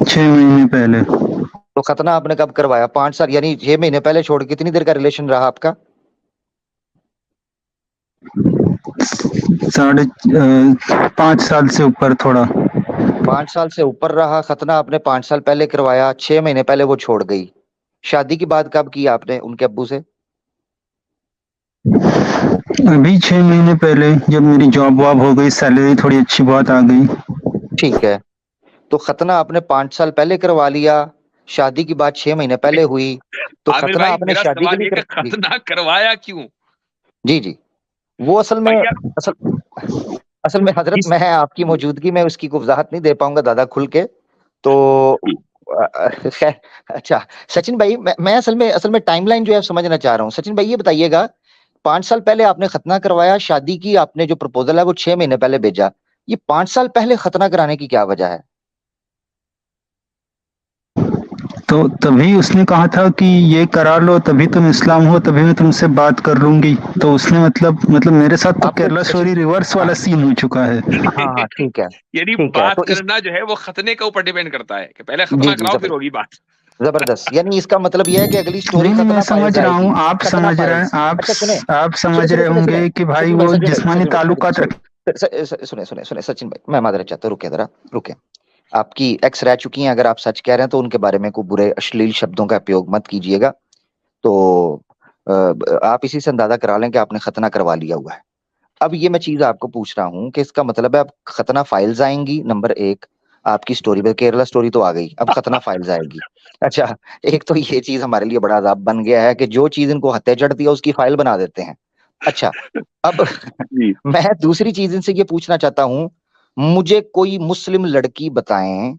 6 महीने पहले। तो खतना आपने कब करवाया? 5 साल यानी 6 महीने पहले छोड़। कितनी देर का रिलेशन रहा आपका? 5 साल से ऊपर थोड़ा। 5 साल से ऊपर रहा। खतना आपने 5 साल पहले करवाया, 6 महीने पहले वो छोड़ गई। शादी की बात कब की आपने उनके अब्बू से? अभी 6 महीने पहले, जब मेरी जॉब वॉब हो गई, सैलरी थोड़ी अच्छी बहुत आ गई। ठीक है। तो खतना आपने 5 साल पहले करवा लिया, शादी की बात 6 महीने पहले हुई, तो आमिर खतना भाई आपने मेरा शादी के सवाल लिए ये कि कर जी खतना करवाया क्यों? जी जी वो असल में भैया असल में हजरत, इस मैं आपकी मौजूदगी में उसकी वजाहत नहीं दे पाऊंगा दादा खुल के, तो खैर। अच्छा सचिन भाई, मैं असल में टाइमलाइन जो है समझना चाह रहा हूँ। सचिन भाई ये बताइएगा, 5 साल पहले आपने खतना करवाया, शादी की आपने जो प्रपोजल है वो 6 महीने पहले भेजा, ये 5 साल पहले खतना कराने की क्या वजह है? तो तभी उसने कहा था कि ये करा लो, तभी तुम इस्लाम हो, तभी मैं तुमसे बात कर लूंगी। तो उसने मतलब मेरे साथ तो आपको केरला स्टोरी सचिन, रिवर्स हाँ वाला सीन हो चुका है। हाँ ठीक है, यानी ठीक है। बात तो इस करना जो है वो खतने के ऊपर डिपेंड करता है कि पहले जी खतना जी कराओ फिर होगी बात। जबरदस्त, यानी इसका मतलब यह है कि अगली स्टोरी नहीं मैं खतना समझ फाइल्स रहा आएगी, हूँ, आप खतना समझ रहे हैं, फाइल्स। अच्छा सुने आप सुने समझ सुने रहे सुने सुने होंगे कि भाई सचिन भाई, वो सचिन भाई, जिस्मानी सचिन भाई, ताल्लुकात रख। सुने सुने सुने, मैं माजरत चाहता हूँ, रुके जरा, रुके। आपकी एक्स रह चुकी हैं, अगर आप सच कह रहे हैं तो उनके बारे में कोई बुरे अश्लील शब्दों का उपयोग मत कीजिएगा। तो आप इसी से अंदाजा करा लें कि आपने खतना करवा लिया हुआ है। अब ये मैं चीज आपको पूछ रहा हूँ कि इसका मतलब है अब खतना फाइल्स आएंगी, नंबर एक। आपकी स्टोरी में केरला स्टोरी तो आ गई, अब खतना फाइल्स आएगी। अच्छा, एक तो ये चीज हमारे लिए बड़ा अजाब बन गया है कि जो चीज इनको हत्या चढ़ती है उसकी फाइल बना देते हैं। अच्छा, अब जी मैं दूसरी चीज इनसे ये पूछना चाहता हूँ, मुझे कोई मुस्लिम लड़की बताएं,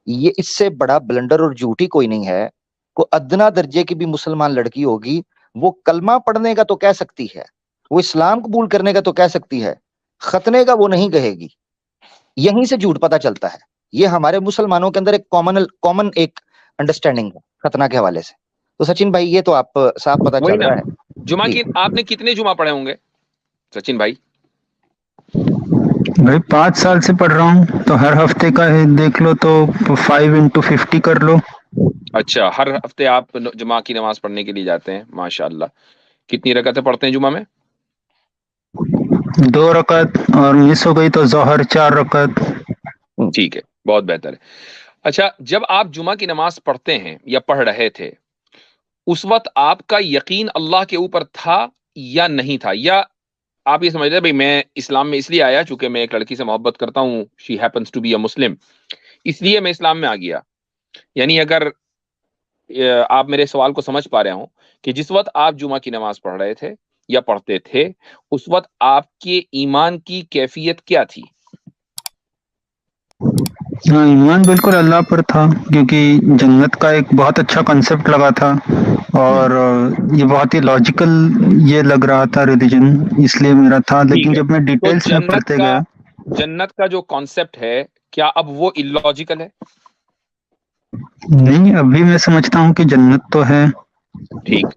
ये इससे बड़ा ब्लंडर और झूठी कोई नहीं है। को अदना दर्जे की भी मुसलमान लड़की होगी, वो कलमा पढ़ने का तो कह सकती है, वो इस्लाम कबूल करने का तो कह सकती है, खतने का वो नहीं कहेगी। यहीं से झूठ पता चलता है। ये हमारे मुसलमानों के अंदर एक कॉमन एक अंडरस्टैंडिंग है खतना के हवाले से। तो सचिन भाई ये तो आप साफ पता वही चल ना, रहा है जुमा जी। की आपने कितने जुमा पढ़े होंगे सचिन भाई? भाई 5 साल से पढ़ रहा हूँ, तो हर हफ्ते का है, देख लो तो 5 into 50 कर लो। अच्छा, हर हफ्ते आप जुमा की नमाज पढ़ने के लिए जाते हैं, माशाल्लाह। कितनी रकअतें पढ़ते हैं जुमा में? 2 रकत, और मिस हो गई तो जोहर 4 रकत। ठीक है, बहुत बेहतर है। अच्छा, जब आप जुमा की नमाज पढ़ते हैं या पढ़ रहे थे, उस वक्त आपका यकीन अल्लाह के ऊपर था या नहीं था? या आप ये समझ रहे भाई मैं इस्लाम में इसलिए आया चूंकि मैं एक लड़की से मोहब्बत करता हूँ, she happens to be a Muslim, इसलिए मैं इस्लाम में आ गया? यानी अगर आप मेरे सवाल को समझ पा रहे हो कि जिस वक्त आप जुमा की नमाज पढ़ रहे थे या पढ़ते थे, उस वक्त आपके ईमान की कैफियत क्या थी? हाँ, ईमान बिल्कुल अल्लाह पर था, क्योंकि जन्नत का एक बहुत अच्छा कंसेप्ट लगा था, और ये बहुत ही लॉजिकल ये लग रहा था रिलीजन, इसलिए मेरा था। ठीक लेकिन है, जब मैं तो डिटेल्स में पढ़ते गया, जन्नत का जो कॉन्सेप्ट है, क्या अब वो इलॉजिकल है? नहीं, अभी मैं समझता हूँ कि जन्नत तो है। ठीक।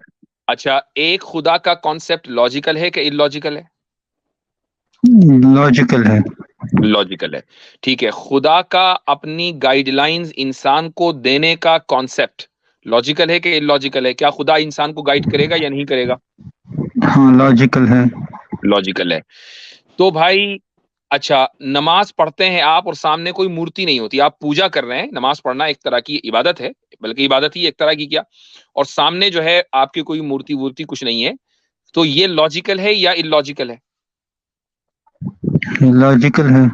अच्छा, एक खुदा का कॉन्सेप्ट लॉजिकल है कि इलॉजिकल है? लॉजिकल है। लॉजिकल है। ठीक है, खुदा का अपनी गाइडलाइंस इंसान को देने का कॉन्सेप्ट लॉजिकल है कि इलॉजिकल है? क्या खुदा इंसान को गाइड करेगा या नहीं करेगा? हाँ, लॉजिकल है। लॉजिकल है। तो भाई, अच्छा, नमाज पढ़ते हैं आप और सामने कोई मूर्ति नहीं होती, आप पूजा कर रहे हैं, नमाज पढ़ना एक तरह की इबादत है, बल्कि इबादत ही एक तरह की क्या, और सामने जो है आपकी कोई मूर्ति वूर्ति कुछ नहीं है, तो ये लॉजिकल है या इलॉजिकल है? लॉजिकल है।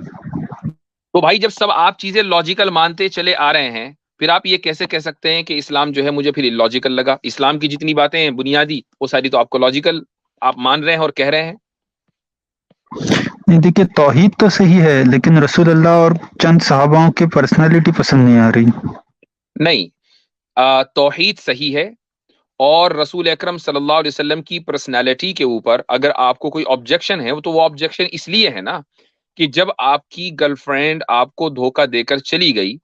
तो भाई जब सब आप चीजें लॉजिकल मानते चले आ रहे हैं, फिर आप ये कैसे कह सकते हैं कि इस्लाम जो है मुझे फिर इलॉजिकल लगा? इस्लाम की जितनी बातें हैं बुनियादी, वो सारी तो आपको लॉजिकल आप मान रहे हैं और कह रहे हैं। नहीं, देखिए तौहीद तो सही है, लेकिन रसूल अल्लाह और चंद सहाबाओं की पर्सनालिटी पसंद नहीं आ रही। नहीं, तौहीद सही है, और रसूल अकरम सल्लल्लाहु अलैहि वसल्लम की पर्सनैलिटी के ऊपर अगर आपको कोई ऑब्जेक्शन है, तो वो ऑब्जेक्शन इसलिए है ना कि जब आपकी गर्लफ्रेंड आपको धोखा देकर चली गई,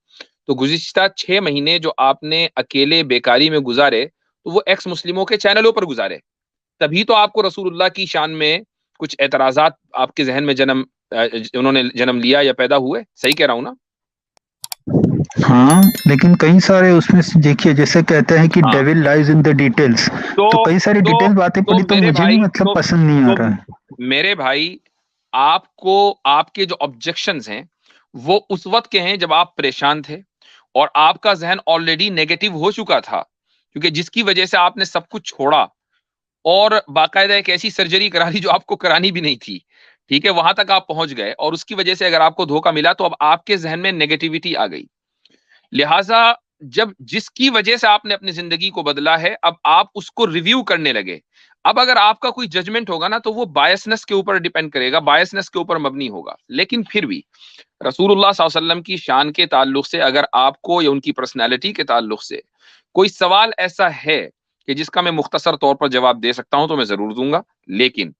तो गुज़िश्ता 6 महीने जो आपने अकेले बेकारी में गुजारे, तो वो एक्स मुस्लिमों के चैनलों पर गुजारे। तभी तो आपको रसूलुल्लाह की शान में कुछ एतराज़ात आपके ज़हन में उन्होंने जन्म लिया या पैदा हुए। सही कह रहा हूँ ना? हाँ, लेकिन कई सारे उसमें से देखिए, जैसे कहते हैं कि हाँ। Devil lies in the details, तो कई सारी डिटेल बातें पढ़ी, तो मेरे मुझे भाई, भी पसंद नहीं आ रहा है। मेरे भाई, आपको आपके जो ऑब्जेक्शंस हैं वो उस वक्त के हैं जब आप परेशान थे और आपका जहन ऑलरेडी नेगेटिव हो चुका था, क्योंकि जिसकी वजह से आपने सब कुछ छोड़ा और बाकायदा एक ऐसी सर्जरी करा ली जो आपको करानी भी नहीं थी। ठीक है, वहां तक आप पहुंच गए और उसकी वजह से अगर आपको धोखा मिला तो अब आपके जहन में नेगेटिविटी आ गई। लिहाजा जब जिसकी वजह से आपने अपनी जिंदगी को बदला है, अब आप उसको रिव्यू करने लगे। अब अगर आपका कोई जजमेंट होगा ना तो वो बायसनेस के ऊपर डिपेंड करेगा, बायसनेस के ऊपर मबनी होगा। लेकिन फिर भी रसूलुल्लाह सल्लल्लाहु अलैहि वसल्लम की शान के ताल्लुक से अगर आपको या उनकी पर्सनैलिटी के ताल्लुक से कोई सवाल ऐसा है कि जिसका मैं मुख्तसर तौर पर जवाब दे सकता हूं तो मैं जरूर दूंगा। लेकिन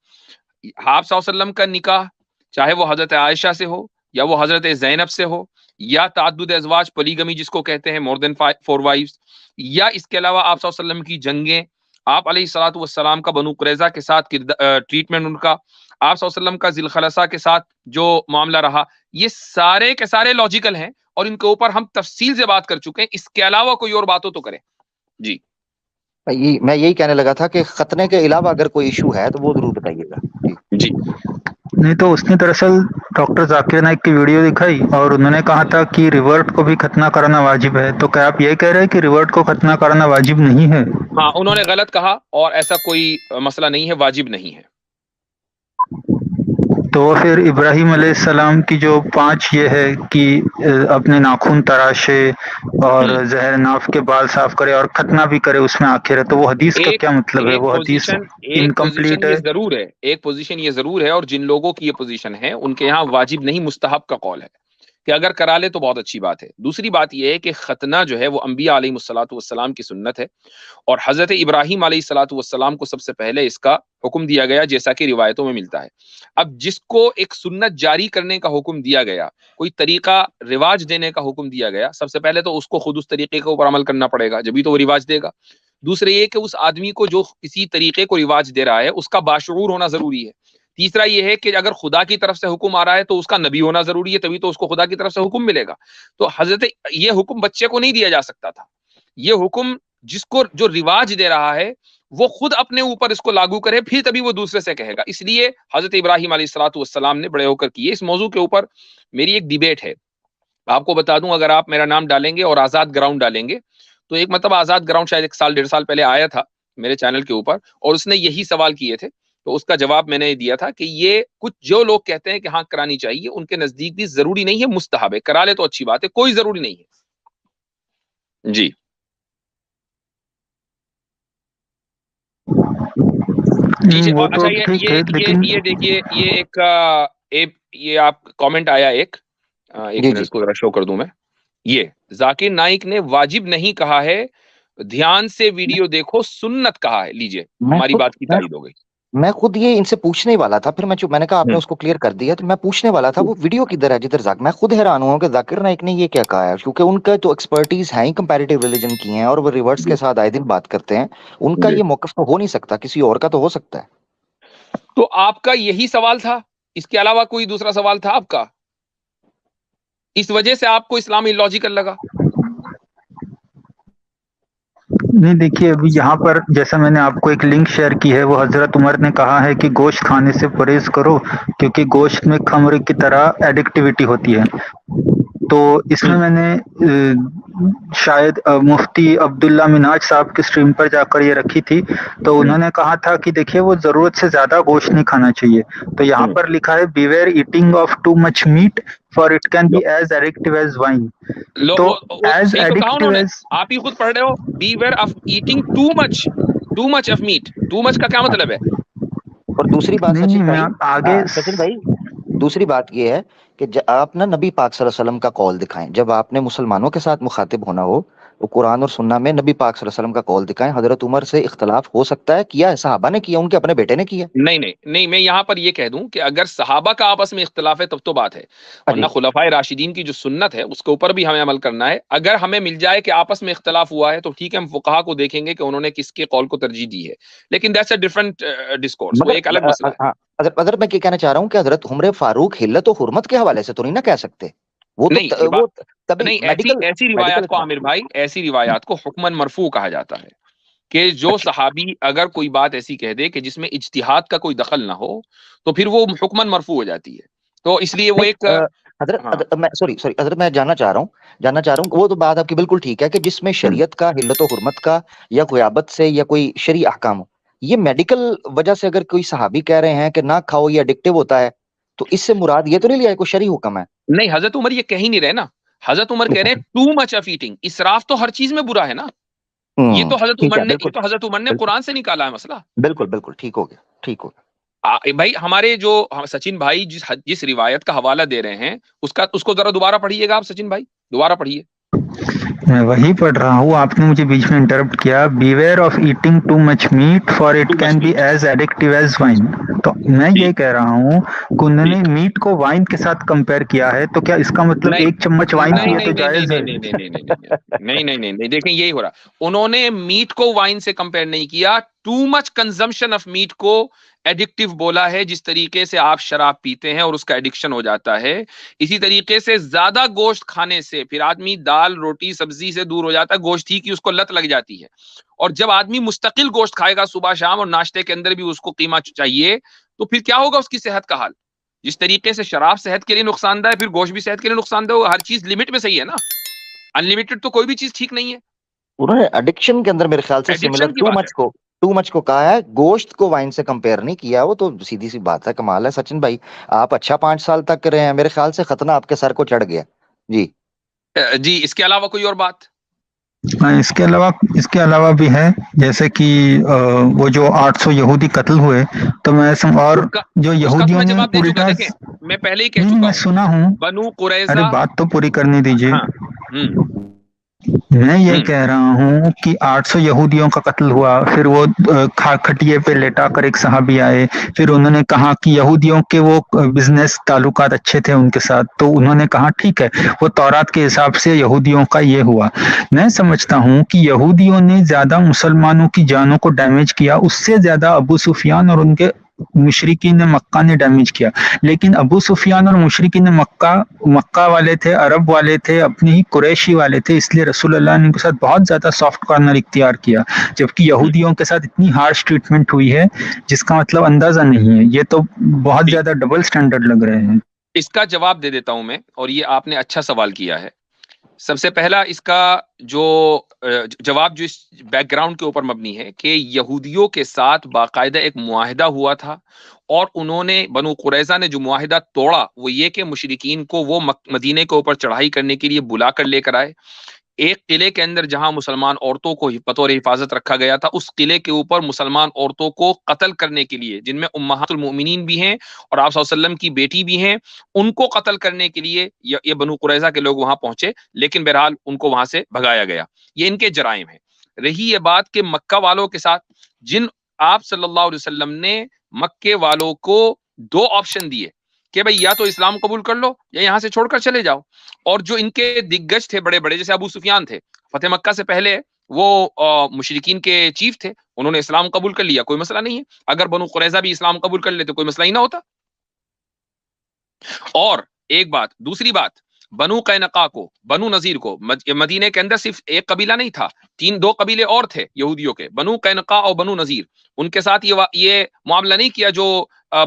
आप सल्लल्लाहु अलैहि वसल्लम का निकाह, चाहे वो हजरत आयशा से हो या वो हजरत ज़ैनब से हो या ताद्दुद अज़वाज पोलीगमी जिसको कहते हैं, मोर देन 4 वाइफ्स, या इसके अलावा आप सल्लल्लाहु अलैहि वसल्लम की जंगें, आप अलैहिस्सलातु वस्सलाम का बनु कुरैज़ा के साथ ट्रीटमेंट उनका, आप सल्लल्लाहु अलैहि वसल्लम का ज़िलखलसा के साथ जो मामला रहा, ये सारे के सारे लॉजिकल हैं और इनके ऊपर हम तफसील से बात कर चुके हैं। इसके अलावा कोई और बात हो तो करें। जी मैं यही कहने लगा था कि खतने के अलावा अगर कोई इशू है तो वो जरूर बताइएगा। जी नहीं तो उसने दरअसल डॉक्टर जाकिर नाइक की वीडियो दिखाई और उन्होंने कहा था कि रिवर्ट को भी खतना कराना वाजिब है। तो क्या आप ये कह रहे हैं कि रिवर्ट को खतना कराना वाजिब नहीं है? हाँ, उन्होंने गलत कहा और ऐसा कोई मसला नहीं है, वाजिब नहीं है। तो फिर इब्राहिम अलैहिस्सलाम की जो 5 ये है कि अपने नाखून तराशे और जहर नाफ के बाल साफ करे और खतना भी करे, उसमें आखिर है, तो वो हदीस का क्या मतलब है? वो हदीस इनकम्प्लीट है। ये जरूर है, एक पोजीशन ये जरूर है, और जिन लोगों की ये पोजीशन है उनके यहाँ वाजिब नहीं मुस्तहब का कौल है कि अगर करा ले तो बहुत अच्छी बात है। दूसरी बात यह है कि खतना जो है वो अंबिया अलैहिस्सलातु वस्सलाम की सुन्नत है और हजरत इब्राहिम अलैहिस्सलातु वस्सलाम को सबसे पहले इसका हुक्म दिया गया, जैसा कि रिवायतों में मिलता है। अब जिसको एक सुन्नत जारी करने का हुक्म दिया गया, कोई तरीका रिवाज देने का हुक्म दिया गया, सबसे पहले तो उसको खुद उस तरीके के ऊपर अमल करना पड़ेगा, जब भी तो वो रिवाज देगा। दूसरे ये कि उस आदमी को जो किसी तरीके को रिवाज दे रहा है उसका बाशऊर होना जरूरी है। तीसरा ये है कि अगर खुदा की तरफ से हुक्म आ रहा है तो उसका नबी होना जरूरी है, तभी तो उसको खुदा की तरफ से हुक्म मिलेगा। तो हजरत ये हुक्म बच्चे को नहीं दिया जा सकता था, ये हुक्म जिसको जो रिवाज दे रहा है वो खुद अपने ऊपर इसको लागू करे, फिर तभी वो दूसरे से कहेगा। इसलिए हजरत इब्राहिम अलैहिस्सलातु वस्सलाम ने बड़े होकर किए। इस मौजू के ऊपर मेरी एक डिबेट है, आपको बता दूं, अगर आप मेरा नाम डालेंगे और आजाद ग्राउंड डालेंगे तो एक मतलब आजाद ग्राउंड शायद 1 साल 1.5 साल पहले आया था मेरे चैनल के ऊपर और उसने यही सवाल किए थे। तो उसका जवाब मैंने दिया था कि ये कुछ जो लोग कहते हैं कि हाँ करानी चाहिए, उनके नजदीक भी जरूरी नहीं है, मुस्तहब है, करा ले तो अच्छी बात है, कोई जरूरी नहीं है। जी जी वो अच्छा, तो ये ठीक है, ये लेकिन ये देखिए, ये आप कमेंट आया एक मिनट इसको जरा शो कर दूं मैं। ये जाकिर नाइक ने वाजिब नहीं कहा है, ध्यान से वीडियो देखो, सुन्नत कहा है। लीजिए, हमारी बात की तारीफ हो गई। मैं खुद ये इनसे पूछने ही वाला था, फिर मैंने कहा आपने उसको क्लियर कर दिया, तो मैं पूछने वाला था वो वीडियो किधर है जिधर मैं खुद हैरान हुआ कि जाकिर नाइक ने ये क्या कहा है, क्योंकि उनका तो एक्सपर्टीज है ही कंपैरेटिव रिलीजन की है और वो रिवर्ट्स के साथ आए दिन बात करते हैं। उनका ये मौकफ तो हो नहीं सकता, किसी और का तो हो सकता है। तो आपका यही सवाल था, इसके अलावा कोई दूसरा सवाल था आपका? इस वजह से आपको इस्लाम इलॉजिकल लगा? नहीं, देखिए अभी यहाँ पर जैसा मैंने आपको एक लिंक शेयर की है, वो हजरत उमर ने कहा है कि गोश्त खाने से परहेज करो क्योंकि गोश्त में खम्र की तरह एडिक्टिविटी होती है। तो इसमें मैंने शायद मुफ्ती अब्दुल्ला मिनाज साहब की स्ट्रीम पर जाकर ये रखी थी, तो उन्होंने कहा था कि देखिए वो जरूरत से ज्यादा गोश्त नहीं खाना चाहिए। तो यहाँ पर लिखा है beware eating of too much meat for it can be as addictive as wine. तो एज एडिक्टिव एज, आप ही खुद पढ़ रहे हो, beware of eating too much of meat. Too much का क्या मतलब है? और दूसरी बात सचिन भाई, आगे सचिन भाई दूसरी बात ये है कि आप ना नबी पाक सल्लल्लाहु अलैहि वसल्लम का कौल दिखाएं, जब आपने मुसलमानों के साथ मुखातिब होना हो वो कुरान और सुन्ना में नबी पाक सल्लल्लाहु अलैहि वसल्लम का कौल दिखाएं। हजरत उमर से इख्तलाफ हो सकता है, किया है, सहाबा ने किया, उनके अपने बेटे ने किया। नहीं, मैं यहाँ पर ये कह दूं कि अगर सहाबा का आपस में इख्तलाफ है तब तो बात है, वरना खुलफाए राशिदीन की जो सुन्नत है उसके ऊपर भी हमें अमल करना है। अगर हमें मिल जाए कि आपस में इख्तलाफ हुआ है तो ठीक है, हम फुकहा को देखेंगे कि उन्होंने किसके कौल को तरजीह दी है, लेकिन दैट्स अ डिफरेंट डिस्कोर्स, वो एक अलग मसला है। अगर मैं क्या कहना चाह रहा हूँ कि हजरत उमर फारूक हिल्लत और हुर्मत के हवाले से तो नहीं ना कह सकते, वो तो नहीं, ऐसी रिवायात को आमिर भाई, ऐसी रिवायात को हुक्मन मरफू कहा जाता है कि जो सहाबी अगर कोई बात ऐसी कह दे कि जिसमें इज्तिहाद का कोई दखल ना हो तो फिर वो हुक्मन मरफू हो जाती है। तो इसलिए वो एक हजरत मैं जानना चाह रहा हूँ वो तो बात आपकी बिल्कुल ठीक है कि जिसमें शरीयत का हिल्लत और हुर्मत का या ग़याबत से या कोई शरई अहकाम हो, ये मेडिकल वजह से अगर कोई सहाबी कह रहे हैं कि ना खाओ ये एडिक्टिव होता है, तो इससे मुराद ये तो नहीं लिया है कोई शरई हुक्म है? नहीं, हजरत उमर ये कह ही नहीं रहे ना। हजरत उमर कह रहे हैं टू मच ऑफ ईटिंग, इसराफ तो हर चीज में बुरा है ना। ये तो हजरत ठीक उमर है, ने, ये बिल्कुल तो हजरत उमर ने बिल्कुल कुरान से निकाला है मसला। बिल्कुल बिल्कुल, ठीक हो गया, ठीक हो गया। भाई हमारे जो सचिन भाई जिस रिवायत का हवाला दे रहे हैं उसको जरा दोबारा पढ़िएगा आप सचिन भाई, दोबारा पढ़िए। मैं वही पढ़ रहा हूँ, आपने मुझे बीच में इंटरप्ट किया। Beware of eating too much meat for it Too much can be meat। As addictive as wine. तो मैं ये कह रहा हूँ कि उन्होंने मीट को वाइन के साथ कंपेयर किया है, तो क्या इसका मतलब नहीं एक चम्मच वाइन नहीं पिए नहीं तो नहीं जायज है? नहीं नहीं नहीं नहीं नहीं नहीं नहीं नहीं, देखें यही हो रहा। उन्होंने मीट को वाइन से कंपेयर नहीं किया, too much consumption of meat को एडिक्टिव बोला है। जिस तरीके से आप शराब पीते हैं और उसका एडिक्शन हो जाता है, इसी तरीके से ज्यादा गोश्त खाने से फिर आदमी दाल रोटी सब्जी से दूर हो जाता है, गोश्त ही की उसको लत लग जाती है। और जब आदमी मुस्तकिल गोश्त खाएगा सुबह शाम और नाश्ते के अंदर भी उसको कीमा चाहिए, तो फिर क्या होगा उसकी सेहत का हाल। जिस तरीके से शराब सेहत के लिए नुकसानदायक है, फिर गोश्त भी सेहत के लिए नुकसानदायक होगा। हर चीज लिमिट में सही है ना, अनलिमिटेड तो कोई भी चीज ठीक नहीं है। उन्होंने एडिक्शन के अंदर मेरे ख्याल से सिमिलर एडिक्शन की बात है। टू मच को कहा है, गोश्त को वाइन से कंपेयर नहीं किया। वो तो सीधी सी बात है, कमाल है सचिन भाई, आप अच्छा 5 साल तक कर रहे हैं, मेरे ख्याल से खतना आपके सर को चढ़ गया जी। जी, इसके अलावा कोई और बात? इसके अलावा भी है, जैसे कि वो जो 800 यहूदी कत्ल हुए, तो मैं और जो उसका तो यहूदियों मैं ने जवाब दे चुका। उल्टा, देखें मैं पहले ही कह नहीं चुका मैं हूं, सुना हूँ, बनु अरे कुरैजा। बात तो पूरी करने दीजिए। हाँ, मैं ये कह रहा हूँ कि 800 यहूदियों का कत्ल हुआ, फिर वो खटिए पे लेटा कर एक सहाबी आए, फिर उन्होंने कहा कि यहूदियों के वो बिजनेस ताल्लुकात अच्छे थे उनके साथ, तो उन्होंने कहा ठीक है, वो तौरात के हिसाब से यहूदियों का ये हुआ। मैं समझता हूँ कि यहूदियों ने ज्यादा मुसलमानों की जानों को डैमेज किया, उससे ज्यादा अबू सुफियान और उनके मुशरिकीन मक्का ने डैमेज किया। लेकिन अबू सुफियान और मुशरिकीन मक्का वाले थे, अरब वाले थे, अपने ही कुरैशी वाले थे, इसलिए रसूल अल्लाह ने उनके साथ बहुत ज्यादा सॉफ्ट कॉर्नर इख्तियार किया, जबकि यहूदियों के साथ इतनी हार्श ट्रीटमेंट हुई है जिसका मतलब अंदाजा नहीं है। ये तो बहुत ज्यादा डबल स्टैंडर्ड लग रहे हैं। इसका जवाब दे देता हूं मैं, और ये आपने अच्छा सवाल किया है। सबसे पहला इसका जो जवाब जो इस बैकग्राउंड के ऊपर मबनी है कि यहूदियों के साथ बाकायदा एक मुआहिदा हुआ था, और उन्होंने बनु कुरैजा ने जो मुआहिदा तोड़ा वो ये कि मुशरिकीन को वो मदीने के ऊपर चढ़ाई करने के लिए बुला कर लेकर आए। एक किले के अंदर जहां मुसलमान औरतों को बतौर हिफाजत रखा गया था, उस किले के ऊपर मुसलमान औरतों को कत्ल करने के लिए, जिनमें उम्महातुल मोमिनीन भी हैं और आप सल्लल्लाहु अलैहि वसल्लम की बेटी भी हैं, उनको कत्ल करने के लिए ये बनु कुरैजा के लोग वहां पहुंचे, लेकिन बहरहाल उनको वहां से भगाया गया। ये इनके जराइम है। रही ये बात कि मक्का वालों के साथ, जिन आप सल्लल्लाहु अलैहि वसल्लम ने मक्के वालों को 2 ऑप्शन दिए कि भाई या तो इस्लाम कबूल कर लो या यहां से छोड़कर चले जाओ। और जो इनके दिग्गज थे बड़े बड़े, जैसे अबू सुफियान थे, फतेह मक्का से पहले वो मुशरिकीन के चीफ थे, उन्होंने इस्लाम कबूल कर लिया, कोई मसला नहीं है। अगर बनु कुरैजा भी इस्लाम कबूल कर लेते कोई मसला ही ना होता। और एक बात, दूसरी बात, बनु कैनका को, बनु नजीर को, मदीने के अंदर सिर्फ एक कबीला नहीं था, 2 कबीले और थे यहूदियों के, बनु कैनका और बनु नजीर। उनके साथ ये मामला नहीं किया जो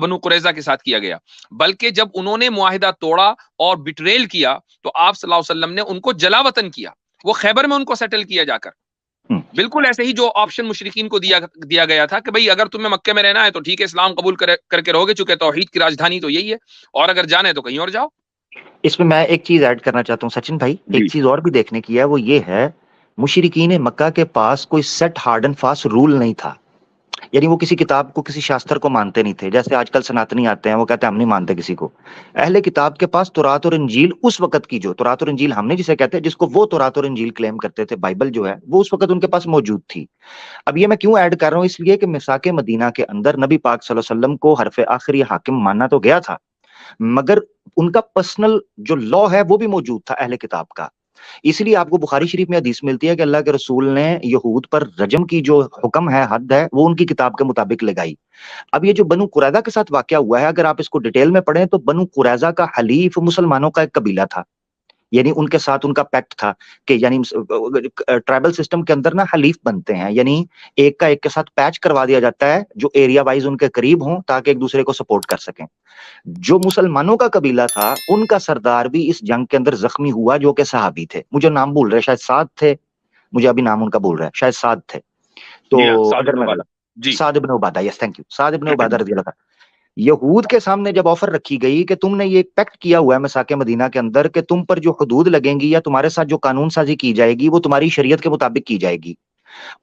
बनु कुरैजा के साथ किया गया, बल्कि जब उन्होंने मुआहिदा तोड़ा और बिट्रेल किया तो आप सल्लल्लाहु अलैहि वसल्लम ने उनको जलावतन किया, वो खैबर में उनको सेटल किया जाकर। बिल्कुल ऐसे ही जो ऑप्शन मुशरिकीन को दिया गया था कि भाई अगर तुम्हें मक्के में रहना है तो ठीक है, इस्लाम कबूल करके रहोगे, चूंकि तौहीद की राजधानी तो यही है, और अगर जाना है तो कहीं और जाओ। इसमें मैं एक चीज ऐड करना चाहता हूँ सचिन भाई, एक चीज और भी देखने की है, वो ये है मुशरिकीन मक्का के पास कोई set hard and fast rule नहीं था। यानी वो किसी किताब को, किसी शास्त्र को मानते नहीं थे, जैसे आजकल सनातनी आते हैं वो कहते हैं हम नहीं मानते किसी को। अहले किताब के पास तौरात और इंजील, उस वक्त की जो तौरात और इंजील हमने जिसे कहते हैं, जिसको वो तौरात और इंजील क्लेम करते थे, बाइबल जो है वो उस वक्त उनके पास मौजूद थी। अब ये मैं क्यों ऐड कर रहा हूँ, इसलिए कि मिसाके मदीना के अंदर नबी पाक सल्लल्लाहु अलैहि वसल्लम को हरफ आखिरी हाकिम मानना तो गया था, मगर उनका पर्सनल जो लॉ है वो भी मौजूद था अहले किताब का। इसलिए आपको बुखारी शरीफ में हदीस मिलती है कि अल्लाह के रसूल ने यहूद पर रजम की जो हुक्म है, हद है, वो उनकी किताब के मुताबिक लगाई। अब ये जो बनु कुरैजा के साथ वाकया हुआ है, अगर आप इसको डिटेल में पढ़ें तो बनु कुरैजा का हलीफ मुसलमानों का एक कबीला था, यानी उनके साथ उनका पैक्ट था कि यानी ट्राइबल सिस्टम के अंदर ना हलीफ बनते हैं, यानी एक का एक के साथ पैच करवा दिया जाता है जो एरिया वाइज उनके करीब हों ताकि एक दूसरे को सपोर्ट कर सकें। जो मुसलमानों का कबीला था उनका सरदार भी इस जंग के अंदर जख्मी हुआ, जो कि सहाबी थे, मुझे नाम भूल रहे, शायद साद थे, मुझे अभी नाम उनका भूल रहा है, शायद साद थे। तो अगर मैं साद इब्न उबादा, यस थैंक यू, साद इब्न उबादा रज़ी अल्लाह। यहूद के सामने जब ऑफर रखी गई कि तुमने ये पैक्ट किया हुआ है मिसाके मदीना के अंदर कि तुम पर जो हदूद लगेंगी या तुम्हारे साथ जो कानून साजी की जाएगी वो तुम्हारी शरीयत के मुताबिक की जाएगी,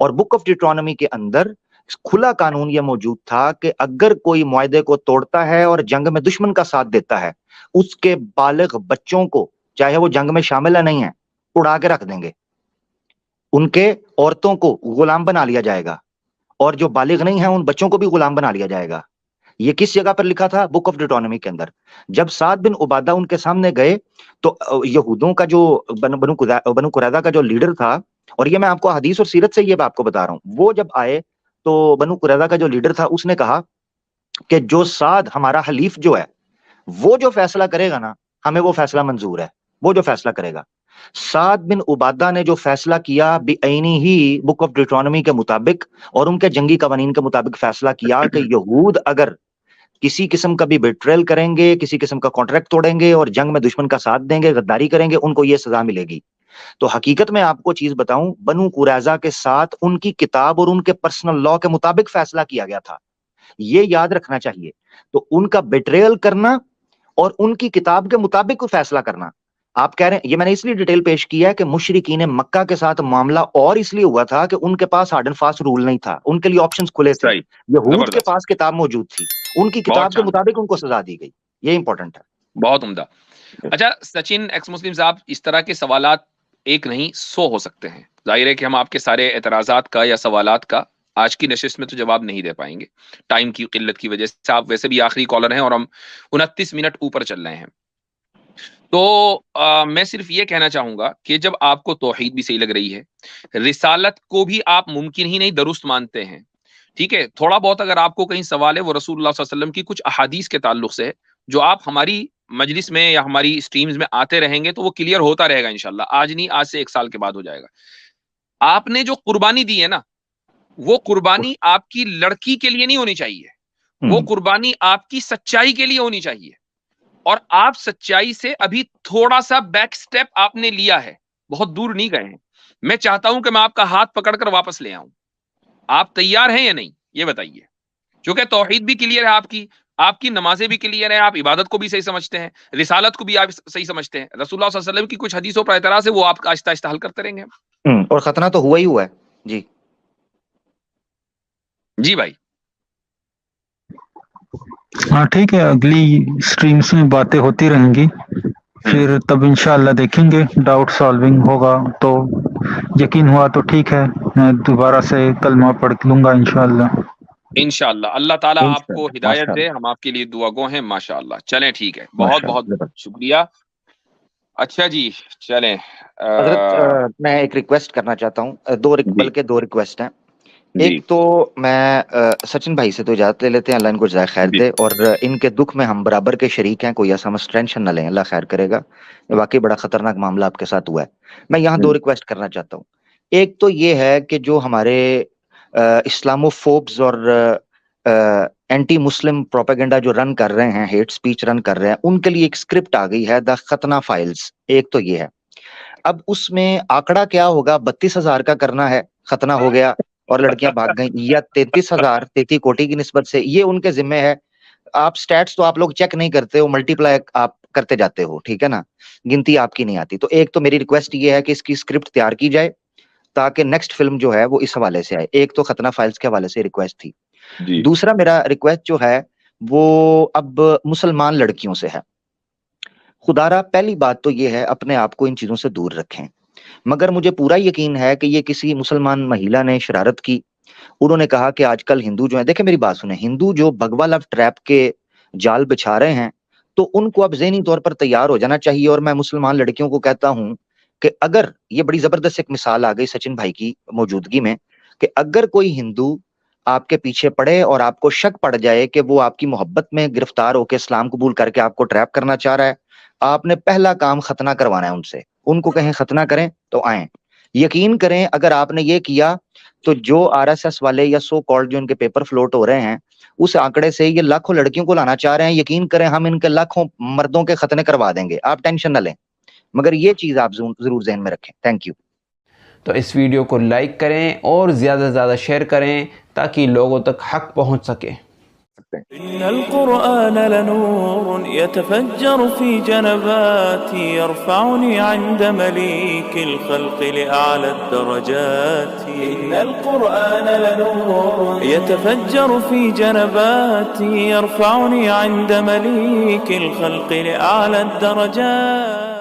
और बुक ऑफ डिट्रोनमी के अंदर खुला कानून यह मौजूद था कि अगर कोई मुआहदे को तोड़ता है और जंग में दुश्मन का साथ देता है, उसके बालिग बच्चों को, चाहे वो जंग में शामिल है नहीं है, उड़ा के रख देंगे, उनके औरतों को गुलाम बना लिया जाएगा, और जो बालिग नहीं है उन बच्चों को भी गुलाम बना लिया जाएगा। ये किस जगह पर लिखा था? बुक ऑफ डिट्रोनमी के अंदर। जब साद बिन उबादा उनके सामने गए तो यहूदों का जो बनु कुरैदा का जो लीडर था, और ये मैं आपको हदीस और सीरत से ये आपको बता रहा हूं, वो जब आए तो बनु कुरैदा का जो लीडर था उसने कहा कि जो साद हमारा हलीफ जो है वो जो फैसला करेगा ना, हमें वो फैसला मंजूर है, वो जो फैसला करेगा। साद बिन उबादा ने जो फैसला किया बेआईनी ही बुक ऑफ डिट्रोनमी के मुताबिक और उनके जंगी कवानीन के मुताबिक फैसला किया कि यहूद अगर किसी किस्म का भी बेट्रेल करेंगे, किसी किस्म का कॉन्ट्रैक्ट तोड़ेंगे और जंग में दुश्मन का साथ देंगे, गद्दारी करेंगे, उनको ये सजा मिलेगी। तो हकीकत में आपको चीज बताऊं, बनु कुरैजा के साथ उनकी किताब और उनके पर्सनल लॉ के मुताबिक फैसला किया गया था, ये याद रखना चाहिए। तो उनका बेट्रेयल करना और उनकी किताब के मुताबिक कोई फैसला करना, आप कह रहे हैं, ये मैंने इसलिए डिटेल पेश किया है कि मुशरिकीन मक्का के साथ मामला और इसलिए हुआ था कि उनके पास हार्ड एंड फास्ट रूल नहीं था, उनके लिए ऑप्शंस खुले थे। सही, यहूद के जबरदस्त, पास किताब मौजूद थी, उनकी बहुत किताब के शानदार, मुताबिक उनको सजा दी गई, ये इंपॉर्टेंट है। बहुत उम्दा। अच्छा सचिन एक्स मुस्लिम साहब, इस तरह के सवालात एक नहीं 100 हो सकते हैं। जाहिर है कि हम आपके सारे एतराजात का या सवालात का आज की नशिस्त में तो जवाब नहीं दे पाएंगे, टाइम की किल्लत की वजह से। आप वैसे भी आखिरी कॉलर हैं और हम 29 मिनट ऊपर चल रहे हैं। तो मैं सिर्फ ये कहना चाहूंगा कि जब आपको तौहीद भी सही लग रही है, रिसालत को भी आप मुमकिन ही नहीं दुरुस्त मानते हैं, ठीक है, थोड़ा बहुत अगर आपको कहीं सवाल है वो रसूलुल्लाह सल्लल्लाहु अलैहि वसल्लम की कुछ अहादीस के ताल्लुक से है, जो आप हमारी मजलिस में या हमारी स्ट्रीम्स में आते रहेंगे तो वो क्लियर होता रहेगा इंशाल्लाह। आज नहीं, आज से 1 साल के बाद हो जाएगा। आपने जो कुर्बानी दी है ना, वो कुर्बानी आपकी लड़की के लिए नहीं होनी चाहिए, वो कुर्बानी आपकी सच्चाई के लिए होनी चाहिए। और आप सच्चाई से अभी थोड़ा सा बैक स्टेप आपने लिया है, बहुत दूर नहीं गए हैं। मैं चाहता हूं कि मैं आपका हाथ पकड़कर वापस ले आऊं। आप तैयार हैं या नहीं, ये बताइए। क्योंकि तौहीद भी क्लियर है आपकी, आपकी नमाजें भी क्लियर है, आप इबादत को भी सही समझते हैं, रिसालत को भी आप सही समझते हैं, रसूलुल्लाह सल्लल्लाहु अलैहि वसल्लम की कुछ हदीसों पर एतराज है, वो आप आहिस्ता आहिस्ता हल करते रहेंगे। और खतना तो हुआ ही हुआ है जी। जी भाई, हाँ ठीक है, अगली स्ट्रीम्स में बातें होती रहेंगी, फिर तब इंशाअल्लाह देखेंगे, डाउट सॉल्विंग होगा तो यकीन हुआ तो ठीक है, मैं दोबारा से कलमा पढ़ लूंगा इंशाअल्लाह। इंशाअल्लाह अल्लाह ताला आपको इंशाअल्लाह, हिदायत दे, माशाअल्लाह, हम आपके लिए दुआ गो हैं। माशाअल्लाह, चलें ठीक है, बहुत माशाअल्लाह, बहुत जबरदस्त। शुक्रिया। अच्छा जी, चलें। हजरत मैं एक रिक्वेस्ट करना चाहता हूँ, जी बल्कि दो रिक्वेस्ट हैं। जी एक तो मैं सचिन भाई से तो इजाजत ले लेते हैं, अल्लाह इनको जज़ाए खैर जी दे, और इनके दुख में हम बराबर के शरीक हैं, कोई ऐसा मत टेंशन न लें, अल्लाह खैर करेगा। ये वाकई बड़ा खतरनाक मामला आपके साथ हुआ है। मैं यहाँ दो रिक्वेस्ट करना चाहता हूँ। एक तो ये है कि जो हमारे इस्लामोफोब्स और एंटी मुस्लिम प्रोपेगेंडा जो रन कर रहे हैं, हेट स्पीच रन कर रहे हैं, उनके लिए एक स्क्रिप्ट आ गई है, द खतना फाइल्स। एक तो ये है। अब उसमें आंकड़ा क्या होगा, 32,000 का करना है, खतना हो गया और लड़कियां भाग गई, या 33,000, 33 कोटि की निस्बत से, ये उनके जिम्मे है। आप स्टैट्स तो आप लोग चेक नहीं करते हो, मल्टीप्लाई आप करते जाते हो, ठीक है ना, गिनती आपकी नहीं आती। तो एक तो मेरी रिक्वेस्ट ये है कि इसकी स्क्रिप्ट तैयार की जाए ताकि नेक्स्ट फिल्म जो है वो इस हवाले से आए। एक तो खतना फाइल्स के हवाले से रिक्वेस्ट थी। जी दूसरा मेरा रिक्वेस्ट जो है वो अब मुसलमान लड़कियों से है। खुदारा पहली बात तो ये है, अपने आप को इन चीजों से दूर रखें। मगर मुझे पूरा यकीन है कि ये किसी मुसलमान महिला ने शरारत की। उन्होंने कहा कि आजकल हिंदू जो है, देखे मेरी बात सुने, हिंदू जो भगवा लव ट्रैप के जाल बिछा रहे हैं, तो उनको अब ज़हनी तौर पर तैयार हो जाना चाहिए। और मैं मुसलमान लड़कियों को कहता हूं कि अगर ये बड़ी जबरदस्त एक मिसाल आ गई सचिन भाई की मौजूदगी में, कि अगर कोई हिंदू आपके पीछे पड़े और आपको शक पड़ जाए कि वो आपकी मोहब्बत में गिरफ्तार होकर इस्लाम कबूल करके आपको ट्रैप करना चाह रहा है, आपने पहला काम खतना करवाना है उनसे। उनको कहें खतना करें तो आए। यकीन करें, अगर आपने ये किया तो जो आरएसएस वाले या सो कॉल्ड जो इनके पेपर फ्लोट हो रहे हैं, उस आंकड़े से ये लाखों लड़कियों को लाना चाह रहे हैं। यकीन करें, हम इनके लाखों मर्दों के खतने करवा देंगे, आप टेंशन न लें। मगर ये चीज आप जरूर ज़हन में रखें। Thank you. तो इस वीडियो को लाइक करें और ज़्यादा से ज़्यादा शेयर करें ताकि लोगों तक हक पहुंच सके। सकते हैं। इन्नल कुरआन लनूर यतफज्जरु फी जनबाती यरफउनी इंद मलीकिल खल्क़ि लिअअला दरजाती। इन्नल कुरआन लनूर यतफज्जरु फी जनबाती यरफउनी इंद मलीकिल खल्क़ि लिअअला दरजाती।